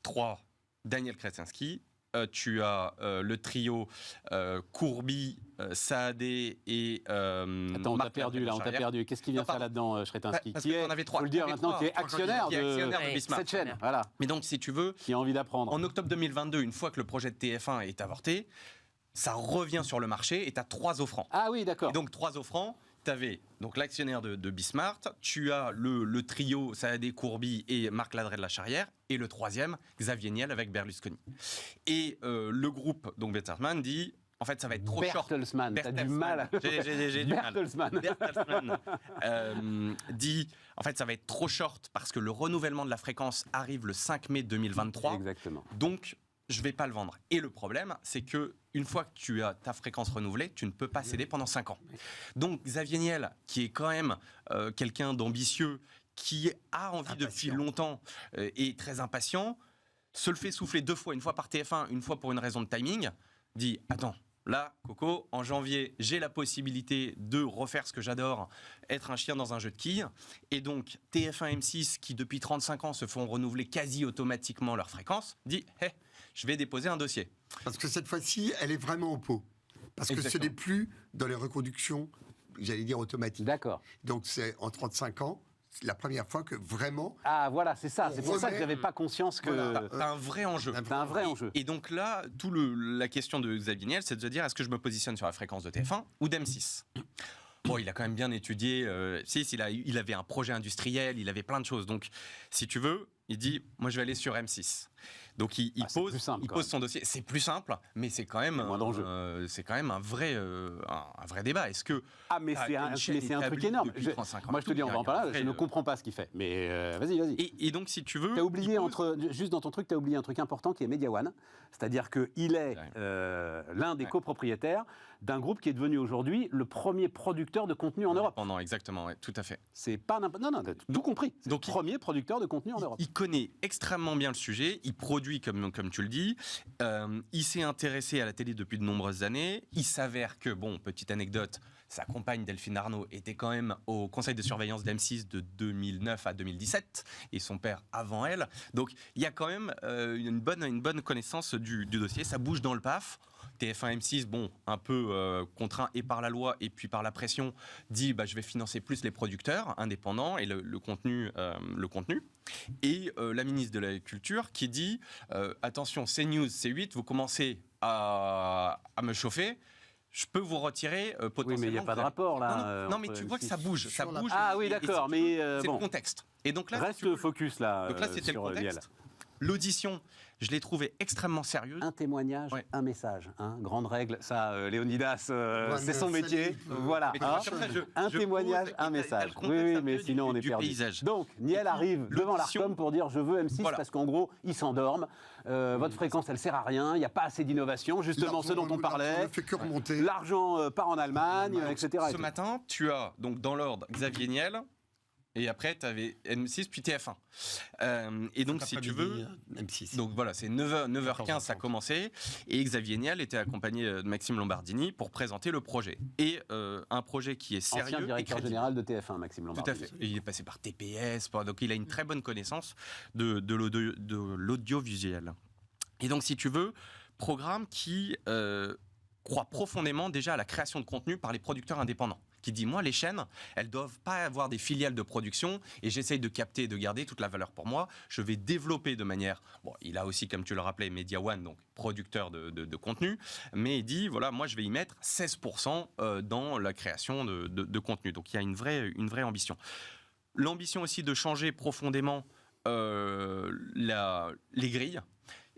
3, Daniel Kretinsky. Tu as le trio Courby, Saadé et Attends, on t'a perdu là, on t'a perdu. Qu'est-ce qu'il vient Non, faire là-dedans, Schretinski, parce qui que est, t'en avais trois. faut le dire T'en avais maintenant, trois. qui est actionnaire Qui est actionnaire de de Bismarck. cette chaîne. Voilà, Mais donc, si tu veux, qui a envie d'apprendre. en octobre 2022, une fois que le projet de TF1 est avorté, ça revient sur le marché et tu as 3 offrants. Ah oui, d'accord. Et donc 3 offrants, tu avais donc l'actionnaire de Bismarck, tu as le trio Saadé, Courby et Marc Ladret de la Charrière, et le troisième, Xavier Niel avec Berlusconi. Et le groupe, donc Bertelsmann, dit, en fait ça va être trop short. Bertelsmann, t'as du mal. J'ai du mal. Bertelsmann. Bertelsmann dit, en fait ça va être trop short parce que le renouvellement de la fréquence arrive le 5 mai 2023. Exactement. Donc, je ne vais pas le vendre. Et le problème, c'est que une fois que tu as ta fréquence renouvelée, tu ne peux pas céder pendant 5 ans. Donc, Xavier Niel, qui est quand même quelqu'un d'ambitieux, qui a envie depuis longtemps et très impatient, se le fait souffler 2 fois, une fois par TF1, une fois pour une raison de timing, dit attends, là, Coco, en janvier, j'ai la possibilité de refaire ce que j'adore, être un chien dans un jeu de quilles. Et donc, TF1 M6, qui depuis 35 ans se font renouveler quasi automatiquement leur fréquence, dit hey, je vais déposer un dossier. Parce que cette fois-ci, elle est vraiment en pot. Parce que ce n'est plus dans les reconductions, j'allais dire automatiques. D'accord. Donc c'est en 35 ans, c'est la première fois que vraiment... Ah voilà, c'est ça. C'est pour ça que remet- j'avais pas conscience que... Voilà. T'as un vrai enjeu. T'as un vrai enjeu. Et donc là, la question de Xavier Niel, c'est de se dire est-ce que je me positionne sur la fréquence de TF1 ou d'M6 ? Bon, il a quand même bien étudié. Il avait un projet industriel, il avait plein de choses. Donc, si tu veux, il dit moi, je vais aller sur M6. Donc, il c'est plus simple, quand pose son dossier. C'est plus simple, mais c'est quand même, moins d'enjeux. c'est quand même un vrai débat. Est-ce que Ah, mais c'est un truc énorme. Moi, je te dis, on va en parler. Je ne comprends pas ce qu'il fait. Mais vas-y. Et donc, si tu veux. T'as oublié, juste dans ton truc, tu as oublié un truc important qui est Media One. C'est-à-dire qu'il est l'un des copropriétaires d'un groupe qui est devenu aujourd'hui le premier producteur de contenu en Europe. Exactement, ouais, tout à fait. C'est pas n'importe. Non, t'as tout compris. C'est le premier producteur de contenu en Europe. Il connaît extrêmement bien le sujet, il produit comme tu le dis, il s'est intéressé à la télé depuis de nombreuses années. Il s'avère que, bon, petite anecdote, sa compagne Delphine Arnaud était quand même au conseil de surveillance d'M6 de 2009 à 2017 et son père avant elle. Donc il y a quand même une bonne connaissance du dossier. Ça bouge dans le PAF. TF1 M6, bon, un peu contraint et par la loi et puis par la pression, dit je vais financer plus les producteurs indépendants et le contenu. Et la ministre de la Culture qui dit attention, CNews, C8, vous commencez à me chauffer. Je peux vous retirer potentiellement. Oui, mais il n'y a pas de rapport là. Non, mais tu vois que ça bouge. Ah oui, d'accord, mais c'est bon. le contexte. Et donc là, reste focus là. Donc là, c'était le contexte. L'audition, je l'ai trouvée extrêmement sérieuse. Un témoignage, Ouais. un message. Grande règle, ça, Léonidas, c'est son mais métier. salut. Voilà. Mais comme ça, Un je témoignage, pose, un et message. t'as le contexte Oui, un mais peu sinon on est du perdu. paysage. Donc, Niel arrive devant l'audition- l'Arcom pour dire je veux M6 Voilà. parce qu'en gros, ils s'endorment. Votre fréquence, elle sert à rien. Il n'y a pas assez d'innovation. Justement, ce dont on parlait. Ne fait que remonter. L'argent part en Allemagne, Donc, etc. Ce matin, tu as donc dans l'ordre Xavier Niel. Et après, tu avais M6 puis TF1. Et donc, si tu veux. M6. Donc voilà, c'est 9h15, ça a commencé. Et Xavier Niel était accompagné de Maxime Lombardini pour présenter le projet. Et un projet qui est sérieux. Ancien et directeur crédible. général de TF1, Maxime Tout Lombardini. à fait. Et il est passé par TPS, donc il a une très bonne connaissance de l'audiovisuel. Et donc, si tu veux, programme qui croit profondément déjà à la création de contenu par les producteurs indépendants. Qui dit, moi, les chaînes, elles doivent pas avoir des filiales de production et j'essaye de capter et de garder toute la valeur pour moi. Je vais développer de manière... Bon, il a aussi, comme tu le rappelais, Media One, donc producteur de contenu, mais il dit, voilà, moi, je vais y mettre 16% dans la création de contenu. Donc, il y a une vraie ambition. L'ambition aussi de changer profondément les grilles.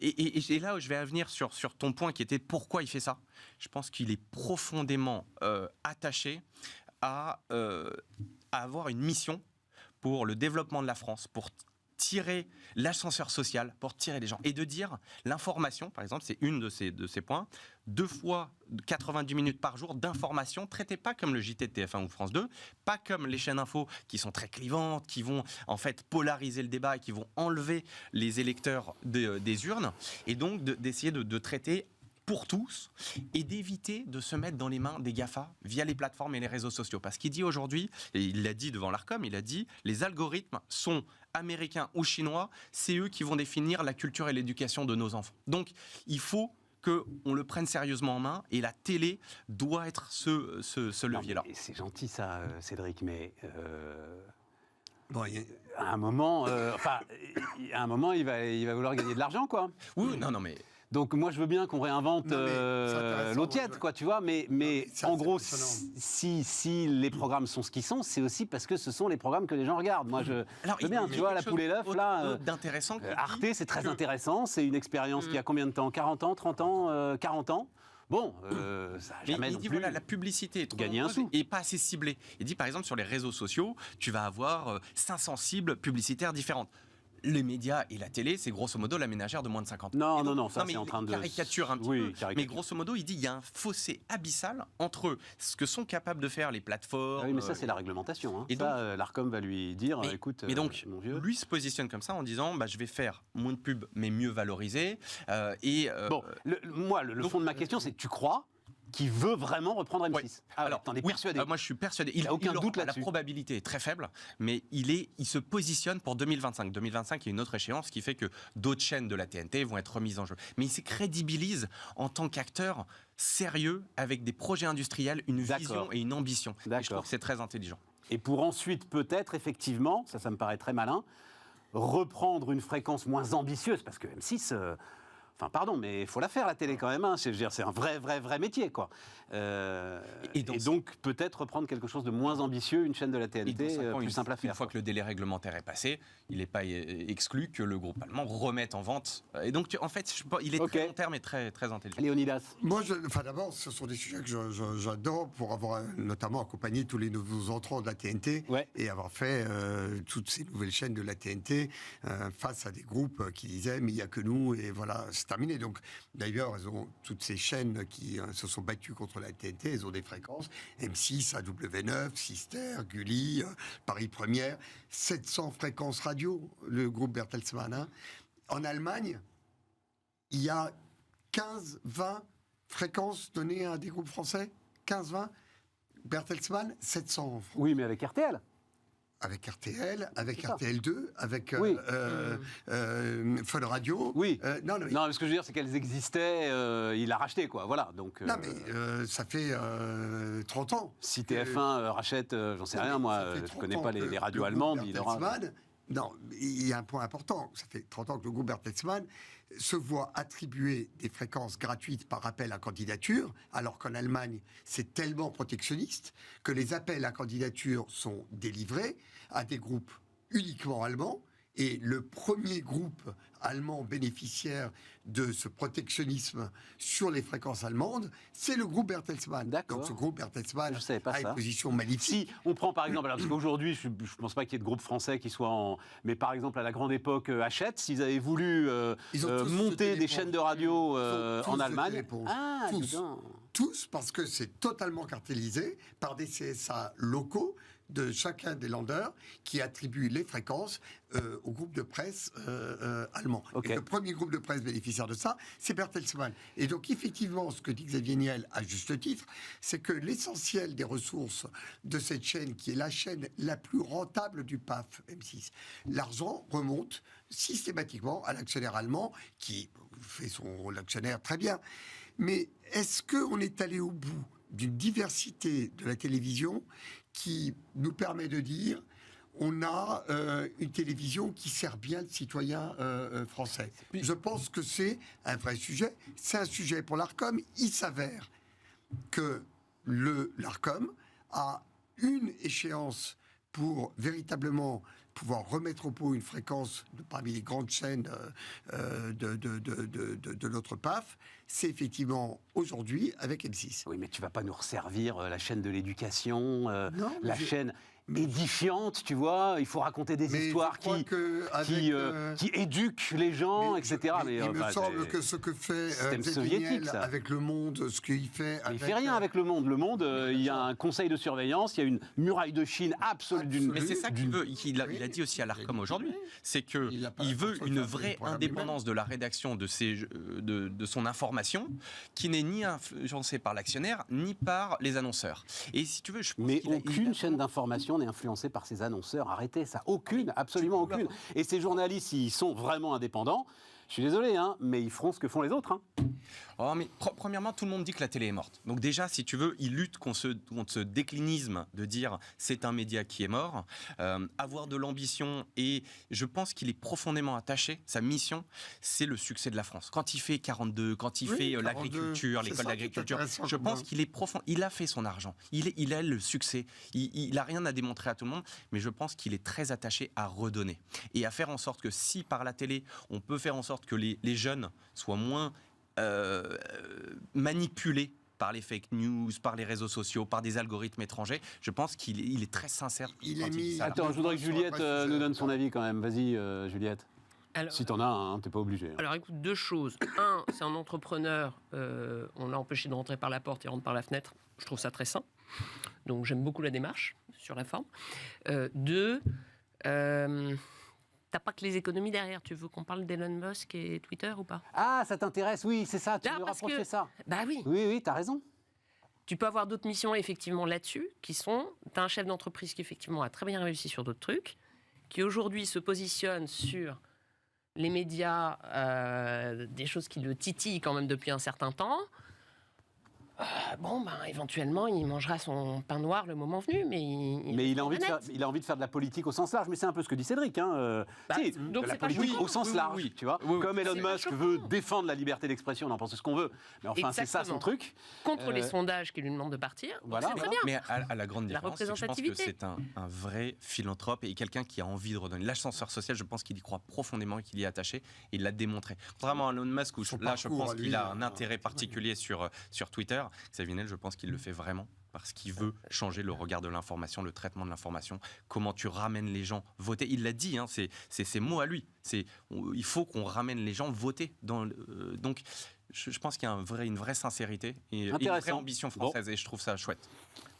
Et là où je vais revenir sur ton point qui était pourquoi il fait ça, je pense qu'il est profondément attaché à avoir une mission pour le développement de la France, pour tirer l'ascenseur social, pour tirer les gens. Et de dire l'information, par exemple, c'est une de ces points, 2 fois 90 minutes par jour d'information, traitées pas comme le JT de TF1 ou France 2, pas comme les chaînes info qui sont très clivantes, qui vont en fait polariser le débat et qui vont enlever les électeurs des urnes, et donc d'essayer de traiter pour tous et d'éviter de se mettre dans les mains des GAFA via les plateformes et les réseaux sociaux. Parce qu'il dit aujourd'hui, et il l'a dit devant l'Arcom, il a dit les algorithmes sont américains ou chinois, c'est eux qui vont définir la culture et l'éducation de nos enfants. Donc il faut qu'on le prenne sérieusement en main et la télé doit être ce levier-là. C'est gentil ça, Cédric, mais... Bon, à un moment, il va vouloir gagner de l'argent, quoi. Oui, non, mais... Donc moi je veux bien qu'on réinvente Non, mais c'est intéressant, l'eau tiède, quoi, tu vois, mais c'est en gros, impressionnant. si les programmes sont ce qu'ils sont, c'est aussi parce que ce sont les programmes que les gens regardent. Moi je Alors, veux bien, il y tu a vois, quelque la chose poule et l'œuf, là, d'intéressant. Arte, c'est très que- intéressant, c'est une expérience qui a combien de temps? 40 ans, 30 ans, 40 ans. Bon, ça n'a Mais jamais il non dit plus... voilà, la publicité est trop gagner un nombreuse sou. et pas assez ciblée. Il dit par exemple sur les réseaux sociaux, tu vas avoir 500 cibles publicitaires différentes. les médias et la télé, c'est grosso modo la ménagère de moins de 50 ans. Non, Et donc- non, ça mais c'est en il train de... caricature un petit Oui, peu. caricature. Mais grosso modo, il dit il y a un fossé abyssal entre ce que sont capables de faire les plateformes. Ah oui, mais ça c'est la réglementation. Hein. et Ça, l'Arcom va lui dire, écoute, mais donc, mon vieux... lui se positionne comme ça en disant je vais faire moins de pub, mais mieux valorisé. Bon, le donc, fond de ma question, c'est tu crois qu'il veut vraiment reprendre M6? Ouais. Alors, t'en es oui, persuadé? moi, je suis persuadé. Il y a aucun aura- doute La là-dessus. probabilité est très faible, mais il se positionne pour 2025. 2025, il y a une autre échéance qui fait que d'autres chaînes de la TNT vont être remises en jeu. Mais il se crédibilise en tant qu'acteur sérieux, avec des projets industriels, une vision et une ambition. Et je D'accord. trouve que c'est très intelligent. Et pour ensuite, peut-être, effectivement, ça me paraît très malin, reprendre une fréquence moins ambitieuse, parce que M6... Enfin, pardon, mais il faut la faire, la télé, quand même. Hein. C'est un vrai métier, quoi. Et donc, peut-être reprendre quelque chose de moins ambitieux, une chaîne de la Et TNT, dans 5 ans, plus simple à faire. Une fois que le délai réglementaire est passé, il n'est pas exclu que le groupe allemand remette en vente. Et donc, en fait, il est très long terme et très, très intelligent. Léonidas. Moi, d'abord, ce sont des sujets que j'adore pour avoir notamment accompagné tous les nouveaux entrants de la TNT et avoir fait toutes ces nouvelles chaînes de la TNT face à des groupes qui disaient mais il n'y a que nous et voilà, c'est terminé. Donc, d'ailleurs, toutes ces chaînes qui se sont battues contre la TNT, elles ont des fréquences M6, AW9, Sister, Gulli, Paris Première, 700 fréquences radio, le groupe Bertelsmann. Hein. En Allemagne, il y a 15-20 fréquences données à des groupes français. 15-20. Bertelsmann, 700 en France. Oui, mais avec RTL. Avec RTL, avec RTL2, avec Fun Radio. Oui. Non, mais ce que je veux dire, c'est qu'elles existaient, il a racheté, quoi. Voilà. Donc, non, mais ça fait 30 ans. Si TF1 rachète, j'en sais rien, moi, je ne connais pas les radios allemandes. Il aura... Non, il y a un point important. Ça fait 30 ans que le groupe Bertelsmann se voit attribuer des fréquences gratuites par appel à candidature, alors qu'en Allemagne, c'est tellement protectionniste que les appels à candidature sont délivrés à des groupes uniquement allemands. Et le premier groupe allemand bénéficiaire de ce protectionnisme sur les fréquences allemandes, c'est le groupe Bertelsmann. D'accord. Donc ce groupe Bertelsmann a une position magnifique. Si on prend par exemple, parce qu'aujourd'hui, je ne pense pas qu'il y ait de groupe français qui soit en... Mais par exemple, à la grande époque, Hachette, s'ils avaient voulu monter des chaînes de radio en Allemagne... Ah, tous, parce que c'est totalement cartélisé par des CSA locaux de chacun des landers qui attribuent les fréquences au groupe de presse allemand. Okay. Et le premier groupe de presse bénéficiaire de ça, c'est Bertelsmann. Et donc, effectivement, ce que dit Xavier Niel, à juste titre, c'est que l'essentiel des ressources de cette chaîne, qui est la chaîne la plus rentable du PAF M6, l'argent remonte systématiquement à l'actionnaire allemand, qui fait l'actionnaire très bien. Mais est-ce qu'on est allé au bout d'une diversité de la télévision qui nous permet de dire on a une télévision qui sert bien le citoyen français. Je pense que c'est un vrai sujet. C'est un sujet pour l'Arcom. Il s'avère que l'Arcom a une échéance pour véritablement pouvoir remettre au pot une fréquence parmi les grandes chaînes de notre PAF, c'est effectivement aujourd'hui avec M6. Oui, mais tu vas pas nous resservir la chaîne de l'éducation, chaîne édifiante, tu vois. Il faut raconter des histoires qui éduquent les gens, etc. Il me semble que ce que fait soviétique, ça. Avec Le Monde, ce qu'il fait... Il fait rien avec Le Monde. Le Monde, il y a un conseil de surveillance, il y a une muraille de Chine absolue. Mais c'est ça qu'il veut. Il a dit aussi à l'Arcom aujourd'hui, c'est qu'il veut une vraie indépendance de la rédaction de son information, qui n'est ni influencée par l'actionnaire, ni par les annonceurs. Et si tu veux, mais aucune chaîne d'information n'est influencée par ces annonceurs. Arrêtez ça. Aucune, absolument aucune. Et ces journalistes, s'ils sont vraiment indépendants, je suis désolé, mais ils feront ce que font les autres. Oh, mais premièrement, tout le monde dit que la télé est morte. Donc déjà, si tu veux, il lutte contre ce déclinisme de dire c'est un média qui est mort. Avoir de l'ambition, et je pense qu'il est profondément attaché. Sa mission, c'est le succès de la France. Quand il fait 42, quand il fait l'agriculture, l'école d'agriculture, je pense qu'il est profond. Il a fait son argent. Il a le succès. Il n'a rien à démontrer à tout le monde, mais je pense qu'il est très attaché à redonner et à faire en sorte que si par la télé, on peut faire en sorte que les jeunes soient moins manipulés par les fake news, par les réseaux sociaux, par des algorithmes étrangers, je pense qu'il est très sincère. Attends, je voudrais que Juliette nous donne son avis quand même. Vas-y, Juliette. Alors, Si t'en as un, t'es pas obligé. Hein. alors écoute, deux choses. Un, c'est un entrepreneur, on l'a empêché de rentrer par la porte, il rentre par la fenêtre. Je trouve ça très sain. Donc j'aime beaucoup la démarche sur la forme. Deux, t'as pas que les économies derrière. Tu veux qu'on parle d'Elon Musk et Twitter ou pas? Ah, ça t'intéresse, oui, c'est ça, tu Ah, veux parce rapprocher que- ça. Bah oui. Oui, t'as raison. Tu peux avoir d'autres missions effectivement là-dessus, qui sont, tu as un chef d'entreprise qui effectivement a très bien réussi sur d'autres trucs, qui aujourd'hui se positionne sur les médias, des choses qui le titillent quand même depuis un certain temps. Éventuellement, il mangera son pain noir le moment venu, mais Mais il a, reste envie de faire de la politique au sens large, mais c'est un peu ce que dit Cédric. Hein. Bah, Si, donc de la c'est pas politique choquant. au sens Oui, large, oui. tu vois. Oui, oui. Comme Elon C'est pas Musk choquant. veut défendre la liberté d'expression, on en pense ce qu'on veut. Mais enfin, c'est ça son Exactement. truch. contre les Euh, sondages qui lui demandent de partir. Donc voilà, c'est très voilà. bien. Mais à la grande La différence, c'est que je pense que représentativité. c'est un vrai philanthrope et quelqu'un qui a envie de redonner. L'ascenseur social, je pense qu'il y croit profondément et qu'il y est attaché. Et il l'a démontré. Contrairement à Elon Musk, où Son là, je parcours pense à lui, qu'il a un euh, intérêt particulier sur Twitter. Xavier Niel, je pense qu'il le fait vraiment parce qu'il veut changer le regard de l'information, le traitement de l'information, comment tu ramènes les gens voter. Il l'a dit, hein, c'est ses mots à lui. Il faut qu'on ramène les gens voter. Donc, je pense qu'il y a une vraie sincérité et une vraie Intéressant. ambition française et je trouve ça chouette.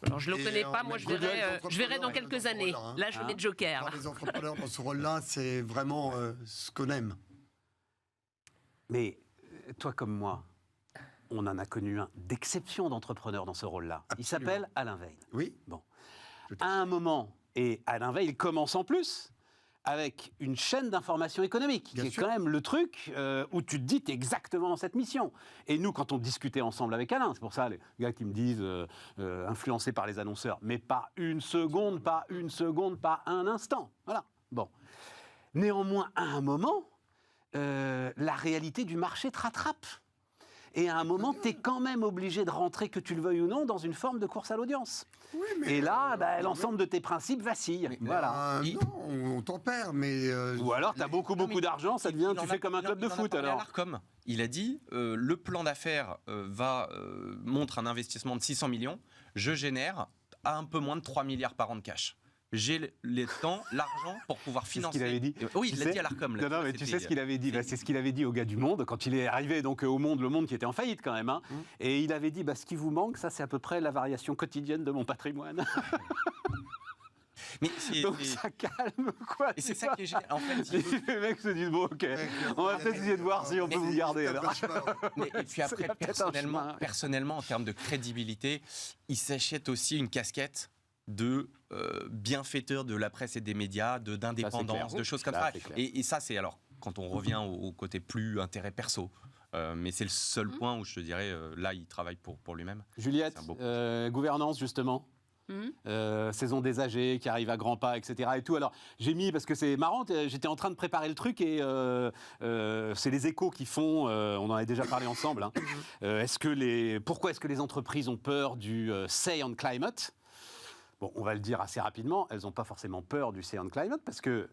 Alors je le Et connais pas, on moi met je beaucoup verrai, d'entrepreneurs dans quelques dans ce années. rôle-là, hein. Là, je Hein mets Joker. Enfin, les entrepreneurs dans ce rôle-là, c'est vraiment ce qu'on aime. Mais toi comme moi, on en a connu un d'exception d'entrepreneur dans ce rôle-là. Il Absolument. s'appelle Alain Veil. Oui. Bon. Tout à À un moment, et Alain Veil il commence en plus avec une chaîne d'information économique, Bien qui sûr. est quand même le truc où tu te dis, t'es exactement dans cette mission. Et nous, quand on discutait ensemble avec Alain, c'est pour ça les gars qui me disent influencés par les annonceurs, mais pas une seconde, pas un instant. Voilà. Bon. Néanmoins, à un moment, la réalité du marché te rattrape. Et à un moment, tu es quand même obligé de rentrer, que tu le veuilles ou non, dans une forme de course à l'audience. Oui, mais, Et là, l'ensemble de tes principes vacille. Mais- Voilà. Non, on tempère, mais... Ou alors, tu as beaucoup d'argent, ça devient, tu fais comme un club de foot alors. L'Arcom, il a dit, le plan d'affaires montre un investissement de 600 millions, je génère à un peu moins de 3 milliards par an de cash. J'ai le temps, l'argent pour pouvoir C'est ce financer. qu'il avait dit. Oui, Tu il l'a sais- dit à l'Arcom. Non, mais tu sais ce qu'il avait dit. C'est ce qu'il avait dit au gars du Monde quand il est arrivé donc au Monde, le Monde qui était en faillite quand même. Hein. Et il avait dit, ce qui vous manque, ça c'est à peu près la variation quotidienne de mon patrimoine. Mais Donc ça calme quoi. et c'est tu ça vois. qui est génial. En fait, Et les mecs se disent, bon ok, on va peut-être essayer de voir si on peut vous garder alors. et puis après, Il y a peut-être un chemin. personnellement, en termes de crédibilité, il s'achète aussi une casquette de bienfaiteur de la presse et des médias, d'indépendance, clair. de choses comme Là, ça. c'est clair. Et ça, c'est alors, quand on revient au côté plus intérêt perso. Mais c'est le seul point où je te dirais, là, il travaille pour lui-même. Juliette, C'est un beau gouvernance justement. Saison des âgés qui arrive à grands pas, etc. Et tout. Alors, j'ai mis, parce que c'est marrant, j'étais en train de préparer le truc et c'est les échos qui font, on en a déjà parlé ensemble, hein. Pourquoi est-ce que les entreprises ont peur du Say on Climate ? Bon, on va le dire assez rapidement, elles n'ont pas forcément peur du Say on Climate parce que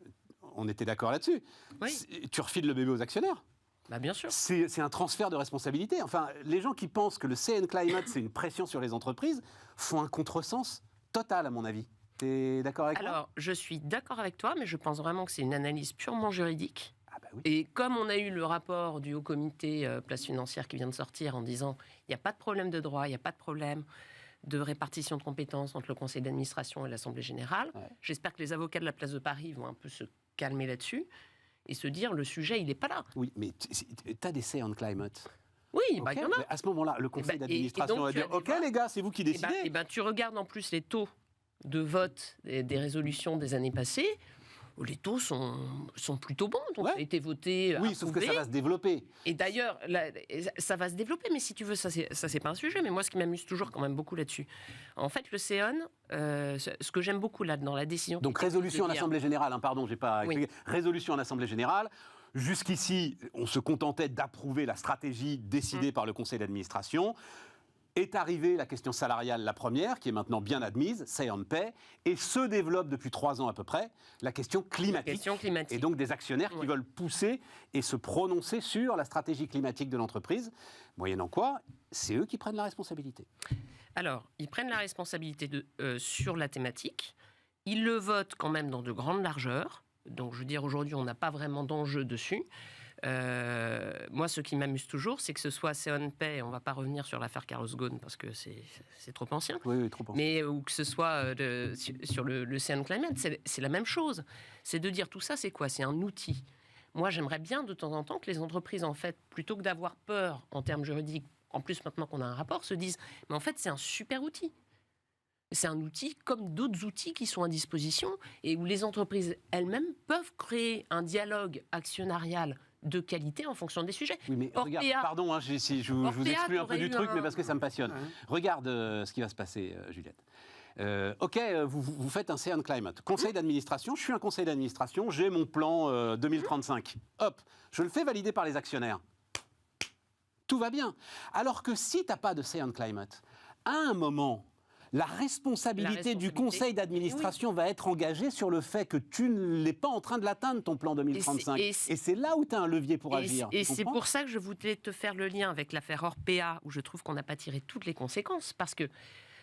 on était d'accord là-dessus. Oui. Tu refiles le bébé aux actionnaires. Bah, bien sûr. C'est un transfert de responsabilité. Enfin, les gens qui pensent que le Say on Climate, c'est une pression sur les entreprises, font un contresens total, à mon avis. Tu es d'accord avec moi ? Alors, je suis d'accord avec toi, mais je pense vraiment que c'est une analyse purement juridique. Ah bah oui. Et comme on a eu le rapport du Haut Comité Place Financière qui vient de sortir en disant il n'y a pas de problème de droit, il n'y a pas de problème de répartition de compétences entre le conseil d'administration et l'Assemblée générale, Ouais. j'espère que les avocats de la place de Paris vont un peu se calmer là-dessus et se dire le sujet, il n'est pas là. Oui, mais tu as des Say on Climate. Oui, il Ok, y en a. mais à ce moment-là, le conseil ben, d'administration et donc, va tu dire as des ok voix. les gars, c'est vous qui décidez. Tu regardes en plus les taux de vote des résolutions des années passées, où les taux sont plutôt bons. Donc Ouais. ça a été voté, oui, sauf que approuvé. ça va se développer. Et d'ailleurs, ça va se développer, mais si tu veux, ça c'est pas un sujet. Mais moi, ce qui m'amuse toujours quand même beaucoup là-dessus, en fait, le CEON, ce que j'aime beaucoup là dans la décision. Donc qui est résolution en de dire- Assemblée Générale, hein, pardon, j'ai pas Oui. expliqué. Résolution en Assemblée Générale. Jusqu'ici, on se contentait d'approuver la stratégie décidée par le conseil d'administration. Est arrivée la question salariale, la première, qui est maintenant bien admise, Say on Pay, et se développe depuis 3 ans à peu près la question climatique. question climatique. Et donc des actionnaires qui Oui. veulent pousser et se prononcer sur la stratégie climatique de l'entreprise, moyennant quoi, c'est eux qui prennent la responsabilité. Alors, ils prennent la responsabilité sur la thématique. Ils le votent quand même dans de grandes largeurs. Donc, je veux dire, aujourd'hui, on n'a pas vraiment d'enjeu dessus. Moi, ce qui m'amuse toujours, c'est que ce soit Seon Pay, on ne va pas revenir sur l'affaire Carlos Ghosn parce que c'est trop ancien, Oui, trop ancien. mais ou que ce soit sur le Seon Climate, c'est la même chose. C'est de dire tout ça, c'est quoi? C'est un outil. Moi, j'aimerais bien de temps en temps que les entreprises, en fait, plutôt que d'avoir peur en termes juridiques, en plus maintenant qu'on a un rapport, se disent, mais en fait, c'est un super outil. C'est un outil comme d'autres outils qui sont à disposition et où les entreprises elles-mêmes peuvent créer un dialogue actionnarial de qualité en fonction des sujets. Oui, mais regarde, pardon, je vous exclue un peu du truc, mais parce que ça me passionne. Regarde ce qui va se passer, Juliette. Ok, vous faites un Seon Climate. Conseil d'administration, je suis un conseil d'administration, j'ai mon plan 2035. Hop, je le fais valider par les actionnaires. Tout va bien. Alors que si tu n'as pas de Seon Climate, à un moment, la responsabilité du conseil d'administration va être engagée sur le fait que tu n'es pas en train de l'atteindre, ton plan 2035. Et c'est là où tu as un levier pour agir. Et c'est pour ça que je voulais te faire le lien avec l'affaire Orpea, où je trouve qu'on n'a pas tiré toutes les conséquences. Parce que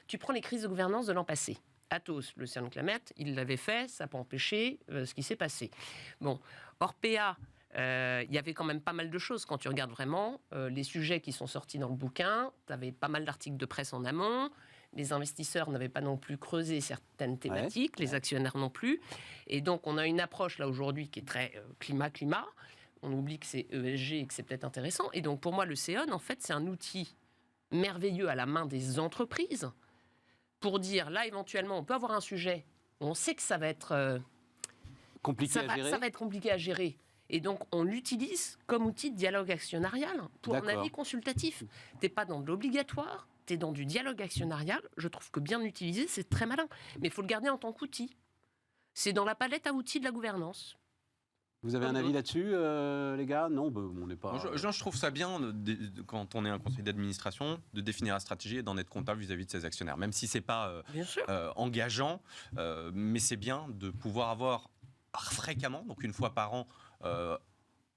tu prends les crises de gouvernance de l'an passé. Atos, le Seon Climate, il l'avait fait, ça n'a pas empêché ce qui s'est passé. Bon, Orpea, il y avait quand même pas mal de choses quand tu regardes vraiment. Les sujets qui sont sortis dans le bouquin, tu avais pas mal d'articles de presse en amont. Les investisseurs n'avaient pas non plus creusé certaines thématiques, les actionnaires non plus. Et donc, on a une approche là aujourd'hui qui est très climat-climat. On oublie que c'est ESG et que c'est peut-être intéressant. Et donc, pour moi, le Seon, en fait, c'est un outil merveilleux à la main des entreprises pour dire, là, éventuellement, on peut avoir un sujet, on sait que ça va être compliqué à gérer. Ça va être compliqué à gérer. Et donc, on l'utilise comme outil de dialogue actionnarial pour un avis consultatif. Tu n'es pas dans de l'obligatoire, tu es dans du dialogue actionnarial. Je trouve que bien utilisé, c'est très malin. Mais il faut le garder en tant qu'outil. C'est dans la palette à outils de la gouvernance. Vous avez un avis là-dessus, les gars? Non, on n'est pas... Je trouve ça bien, quand on est un conseil d'administration, de définir la stratégie et d'en être comptable vis-à-vis de ses actionnaires. Même si ce n'est pas engageant, mais c'est bien de pouvoir avoir fréquemment, donc une fois par an,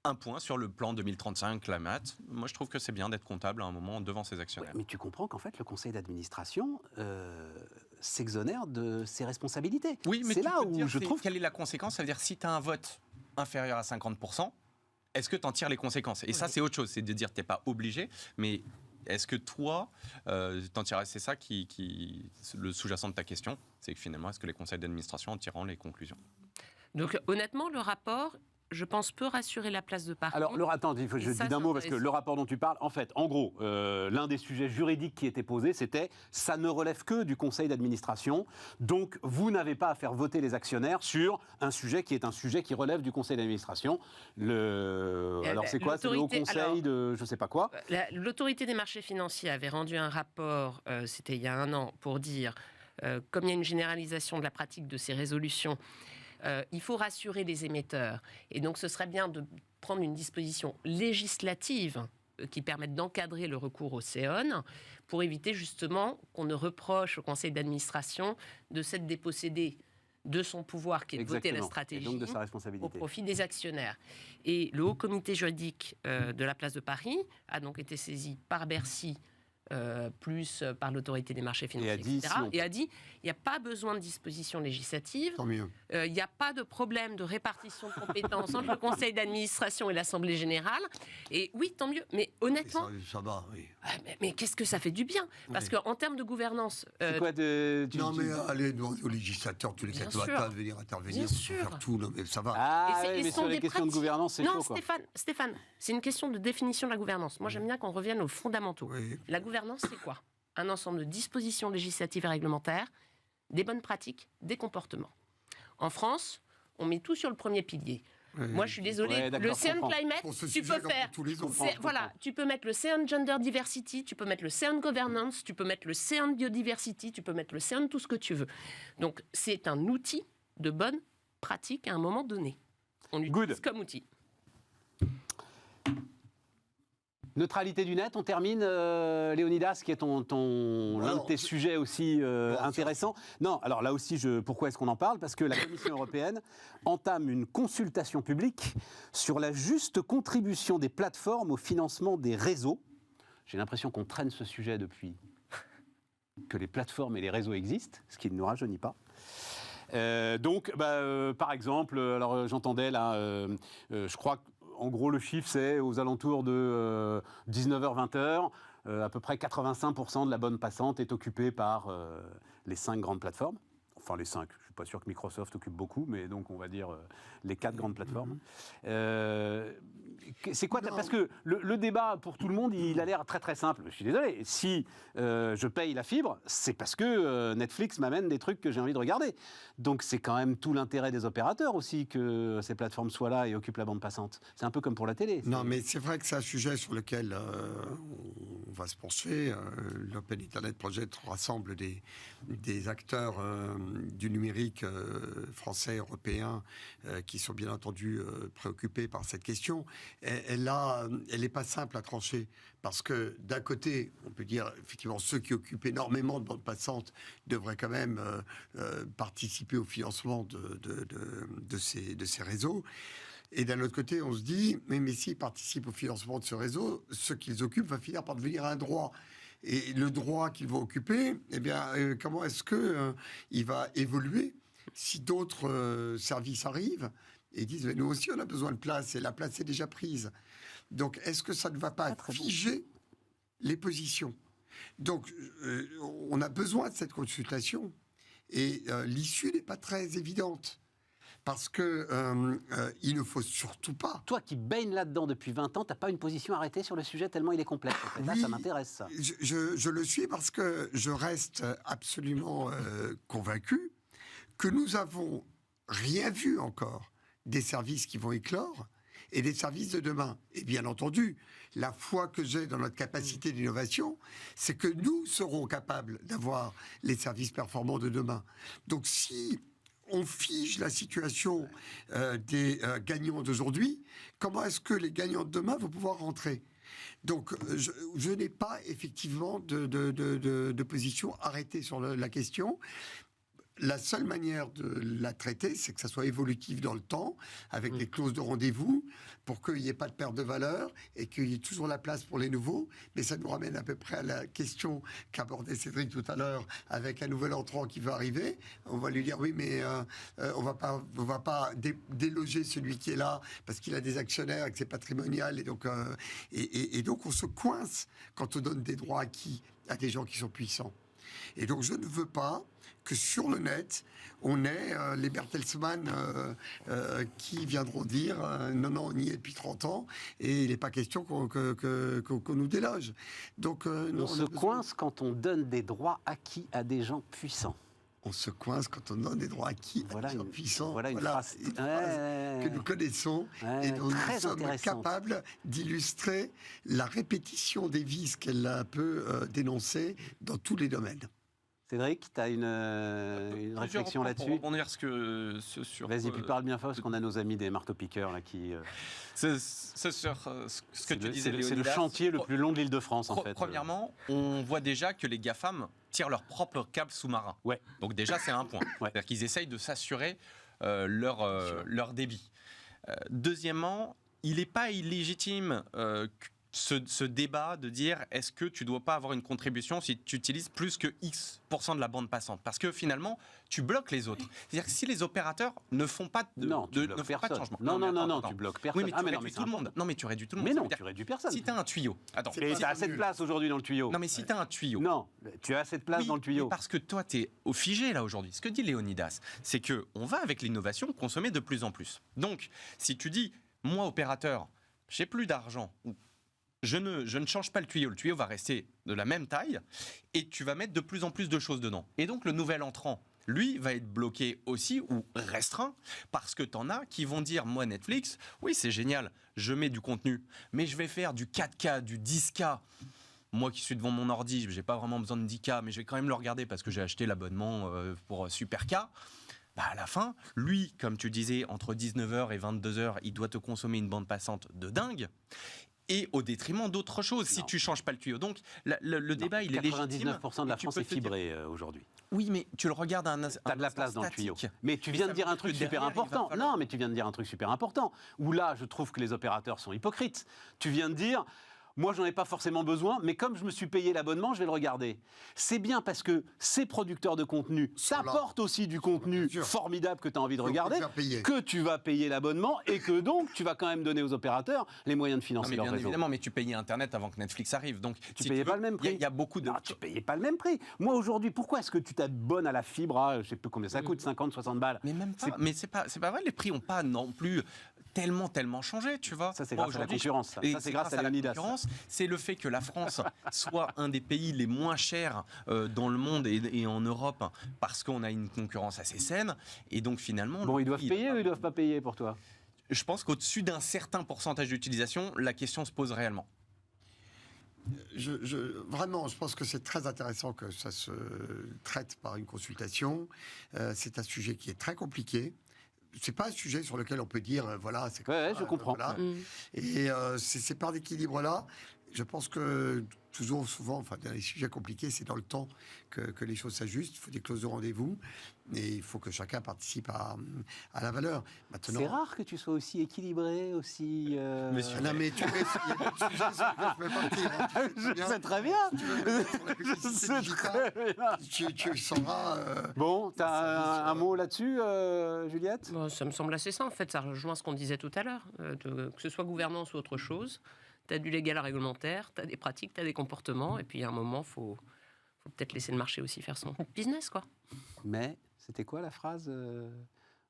un point sur le plan 2035 Climate. Moi, je trouve que c'est bien d'être comptable à un moment devant ses actionnaires. Ouais, mais tu comprends qu'en fait, le conseil d'administration s'exonère de ses responsabilités. Oui, mais c'est là où je trouve... Quelle est la conséquence? Ça veut dire, si tu as un vote inférieur à 50%, est-ce que tu en tires les conséquences? Et ça, c'est autre chose. C'est de dire que tu n'es pas obligé, mais est-ce que toi, t'en tirerais? C'est ça le sous-jacent de ta question. C'est que finalement, est-ce que les conseils d'administration en tireront les conclusions? Donc, honnêtement, le rapport, je pense, peut rassurer la place de Paris. Alors, attends, je dis d'un mot, parce que le rapport dont tu parles, en fait, en gros, l'un des sujets juridiques qui était posé, c'était ça ne relève que du conseil d'administration, donc vous n'avez pas à faire voter les actionnaires sur un sujet qui est un sujet qui relève du conseil d'administration. Alors, c'est quoi? C'est le haut conseil de je sais pas quoi? L'autorité des marchés financiers avait rendu un rapport, c'était il y a 1 an, pour dire, comme il y a une généralisation de la pratique de ces résolutions, il faut rassurer les émetteurs. Et donc, ce serait bien de prendre une disposition législative qui permette d'encadrer le recours au Seon pour éviter justement qu'on ne reproche au conseil d'administration de s'être dépossédé de son pouvoir qui est de voter la stratégie, et donc de sa responsabilité, au profit des actionnaires. Et le Haut Comité juridique de la place de Paris a donc été saisi par Bercy, plus par l'autorité des marchés financiers, etc. Et a dit, il n'y a pas besoin de dispositions législatives, il n'y a pas de problème de répartition de compétences entre le conseil d'administration et l'Assemblée générale. Et oui, tant mieux. Mais honnêtement, ça va, oui. Mais qu'est-ce que ça fait du bien? Parce qu'en termes de gouvernance... mais allez demander aux législateurs tous les 4 matins de venir intervenir, pour faire tout, mais ça va. Mais sur les questions de gouvernance, c'est chaud, quoi. Stéphane, c'est une question de définition de la gouvernance. Moi, j'aime bien qu'on revienne aux fondamentaux. La gouvernance, c'est quoi? Un ensemble de dispositions législatives et réglementaires, des bonnes pratiques, des comportements. En France, on met tout sur le premier pilier. Moi, je suis désolée, le Seon Climate, tu peux faire... tu peux mettre le Seon Gender Diversity, tu peux mettre le Seon Governance, tu peux mettre le Seon Biodiversity, tu peux mettre le Seon tout ce que tu veux. Donc, c'est un outil de bonne pratique à un moment donné. On l'utilise comme outil. Neutralité du net, on termine, Léonidas, qui est l'un de tes sujets aussi intéressants. Non, alors là aussi, pourquoi est-ce qu'on en parle? Parce que la Commission européenne entame une consultation publique sur la juste contribution des plateformes au financement des réseaux. J'ai l'impression qu'on traîne ce sujet depuis que les plateformes et les réseaux existent, ce qui ne nous rajeunit pas. Donc, par exemple, alors j'entendais là, je crois qu'en gros le chiffre c'est aux alentours de 19h-20h, à peu près 85% de la bande passante est occupée par les 5 grandes plateformes. Enfin les 5, je ne suis pas sûr que Microsoft occupe beaucoup, mais donc on va dire les 4 grandes plateformes. C'est quoi parce que le débat pour tout le monde, il a l'air très très simple. Je suis désolé, si je paye la fibre, c'est parce que Netflix m'amène des trucs que j'ai envie de regarder. Donc c'est quand même tout l'intérêt des opérateurs aussi que ces plateformes soient là et occupent la bande passante. C'est un peu comme pour la télé. Non, mais c'est vrai que c'est un sujet sur lequel on va se pencher. L'Open Internet Project rassemble des acteurs du numérique français, européen, qui sont bien entendu préoccupés par cette question. Elle n'est pas simple à trancher, parce que d'un côté, on peut dire effectivement ceux qui occupent énormément de bandes passantes devraient quand même participer au financement de ces réseaux. Et d'un autre côté, on se dit, mais s'ils participent au financement de ce réseau, ce qu'ils occupent va finir par devenir un droit. Et le droit qu'ils vont occuper, eh bien, comment est-ce qu'il va évoluer si d'autres services arrivent et disent, mais nous aussi, on a besoin de place, et la place est déjà prise. Donc, est-ce que ça ne va pas figer les positions? Donc, on a besoin de cette consultation, et l'issue n'est pas très évidente. Parce que il ne faut surtout pas... Toi qui baignes là-dedans depuis 20 ans, tu n'as pas une position arrêtée sur le sujet tellement il est complexe. En fait. Oui, là, ça m'intéresse, ça. Je le suis parce que je reste absolument convaincu que nous n'avons rien vu encore des services qui vont éclore et des services de demain. Et bien entendu, la foi que j'ai dans notre capacité d'innovation, c'est que nous serons capables d'avoir les services performants de demain. Donc si on fige la situation des gagnants d'aujourd'hui, comment est-ce que les gagnants de demain vont pouvoir rentrer? Donc, je n'ai pas effectivement de position arrêtée sur la question. La seule manière de la traiter, c'est que ça soit évolutif dans le temps, avec des clauses de rendez-vous, pour qu'il n'y ait pas de perte de valeur et qu'il y ait toujours la place pour les nouveaux. Mais ça nous ramène à peu près à la question qu'abordait Cédric tout à l'heure, avec un nouvel entrant qui va arriver. On va lui dire, oui, mais on va pas déloger celui qui est là, parce qu'il a des actionnaires et que c'est patrimonial. Et donc, on se coince quand on donne des droits acquis à des gens qui sont puissants. Et donc, je ne veux pas que sur le net, on ait les Bertelsmann qui viendront dire non, on y est depuis 30 ans et il n'est pas question qu'on nous déloge. Donc, on se coince quand on donne des droits acquis à des gens puissants. On se coince quand on donne des droits acquis à des gens puissants. Voilà une phrase que nous connaissons et dont nous sommes capables d'illustrer la répétition des vices qu'elle peut dénoncer dans tous les domaines. Cédric, tu as une réflexion là-dessus? Pour rebondir sur... Vas-y, puis parle bien fort, parce qu'on a nos amis des marteaux-piqueurs là, qui... C'est sur ce que tu disais, Léonidas. C'est le chantier le plus long de l'Île-de-France, en fait. Premièrement, on voit déjà que les GAFAM tirent leur propre câble sous-marin. Ouais. Donc déjà, c'est un point. Ouais. C'est-à-dire qu'ils essayent de s'assurer leur débit. Deuxièmement, il n'est pas illégitime ce débat de dire est-ce que tu ne dois pas avoir une contribution si tu utilises plus que X% de la bande passante, parce que finalement tu bloques les autres. C'est-à-dire que si les opérateurs ne font pas de changement. Non, tu bloques personne. Oui, mais tu réduis tout le monde. Non, mais tu réduis tout le monde. Mais non, tu réduis personne. Si tu as un tuyau. Attends. Mais tu as assez de place aujourd'hui dans le tuyau. Non, mais si tu as un tuyau. Non, tu as assez de place dans le tuyau. Parce que toi, tu es au figé là aujourd'hui. Ce que dit Léonidas, c'est qu'on va avec l'innovation consommer de plus en plus. Donc, si tu dis, moi opérateur, j'ai plus d'argent, je ne change pas le tuyau va rester de la même taille et tu vas mettre de plus en plus de choses dedans. Et donc le nouvel entrant, lui, va être bloqué aussi ou restreint parce que t'en as qui vont dire, moi Netflix, oui c'est génial, je mets du contenu, mais je vais faire du 4K, du 10K. Moi qui suis devant mon ordi, j'ai pas vraiment besoin de 10K, mais je vais quand même le regarder parce que j'ai acheté l'abonnement pour Super K. Bah à la fin, lui, comme tu disais, entre 19h et 22h, il doit te consommer une bande passante de dingue. Et au détriment d'autres choses, si tu ne changes pas le tuyau. Donc, le débat, il est légitime. 99% de la France est fibrée aujourd'hui. Oui, mais tu le regardes à un instant. Tu as de la place dans le tuyau. Mais tu viens de dire un truc super important. Non, mais tu viens de dire un truc super important. Où là, je trouve que les opérateurs sont hypocrites. Tu viens de dire... moi, j'en ai pas forcément besoin, mais comme je me suis payé l'abonnement, je vais le regarder. C'est bien parce que ces producteurs de contenu t'apportent aussi du contenu formidable que tu as envie de regarder, que tu vas payer l'abonnement et que donc tu vas quand même donner aux opérateurs les moyens de financer leur bien réseau. évidemment, mais tu payais Internet avant que Netflix arrive. Donc, tu payais pas le même prix. Il y a beaucoup de... Non, tu payais pas le même prix. Moi, aujourd'hui, pourquoi est-ce que tu t'abonnes à la fibre, je sais plus combien ça coûte, 50, 60 balles. Mais même pas. Mais c'est pas vrai, les prix n'ont pas non plus tellement changé, tu vois. Ça, c'est grâce à la concurrence. Ça, c'est grâce à Leonidas. C'est le fait que la France soit un des pays les moins chers dans le monde et en Europe parce qu'on a une concurrence assez saine. Et donc, finalement... Bon, ils doivent payer ou ils doivent pas payer pour toi? Je pense qu'au-dessus d'un certain pourcentage d'utilisation, la question se pose réellement. Vraiment, je pense que c'est très intéressant que ça se traite par une consultation. C'est un sujet qui est très compliqué. C'est pas un sujet sur lequel on peut dire voilà, c'est comme ouais, ça, je comprends. Voilà. Et c'est par d'équilibre-là. Je pense que toujours, souvent, enfin, dans les sujets compliqués, c'est dans le temps que les choses s'ajustent. Il faut des clauses de rendez-vous et il faut que chacun participe à la valeur. Maintenant, c'est rare que tu sois aussi équilibré, aussi. Monsieur, non, mais tu sais, il y a d'autres sujets sur lesquels je peux partir. Hein. Je sais très bien. Je sais très bien. Tu sauras. Bon, tu as un mot là-dessus, Juliette? Bon, ça me semble assez simple. En fait, ça rejoint ce qu'on disait tout à l'heure. Que ce soit gouvernance ou autre chose, tu as du légal réglementaire, tu as des pratiques, tu as des comportements. Et puis, à un moment, il faut peut-être laisser le marché aussi faire son business, quoi. Mais, c'était quoi la phrase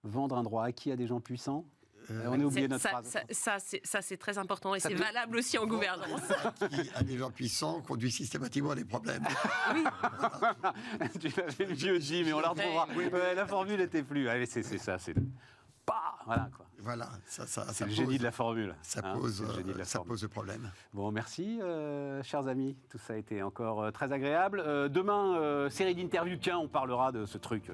vendre un droit acquis à des gens puissants? On a oublié notre phrase. Ça, c'est très important et c'est valable aussi en gouvernance. Qui, à des gens puissants, conduit systématiquement à des problèmes. Oui. Tu l'avais mieux dit, mais on la retrouvera. Ouais, la formule n'était plus. Allez, c'est ça, c'est... Voilà, quoi. Voilà, c'est le génie de la formule. Ça pose le problème. Bon, merci, chers amis. Tout ça a été encore très agréable. Demain, série d'interviews. Tiens, on parlera de ce truc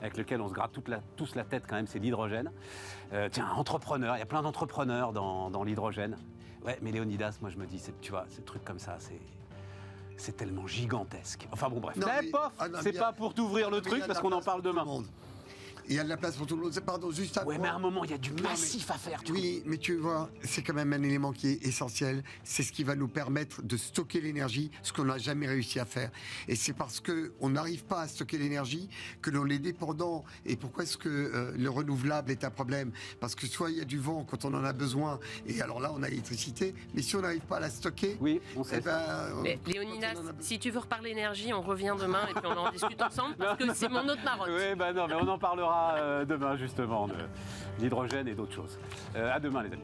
avec lequel on se gratte tous la tête quand même, c'est l'hydrogène. Tiens, entrepreneur. Il y a plein d'entrepreneurs dans l'hydrogène. Ouais, mais Leonidas, moi je me dis, tu vois, ces trucs comme ça, c'est tellement gigantesque. Enfin bon, bref. C'est pas pour t'ouvrir le truc parce qu'on en parle demain. Il y a de la place pour tout le monde. Pardon, juste ouais, mais à un moment, il y a du massif à faire. Oui, mais tu vois, c'est quand même un élément qui est essentiel. C'est ce qui va nous permettre de stocker l'énergie, ce qu'on n'a jamais réussi à faire. Et c'est parce qu'on n'arrive pas à stocker l'énergie que l'on est dépendant. Et pourquoi est-ce que le renouvelable est un problème? Parce que soit il y a du vent quand on en a besoin, et alors là, on a l'électricité. Mais si on n'arrive pas à la stocker... Oui, on sait. Mais Léonidas, si tu veux reparler énergie, on revient demain et puis on en discute ensemble, parce que c'est mon autre marotte. Oui, non, mais on en parlera demain, justement, de l'hydrogène et d'autres choses. À demain, les amis.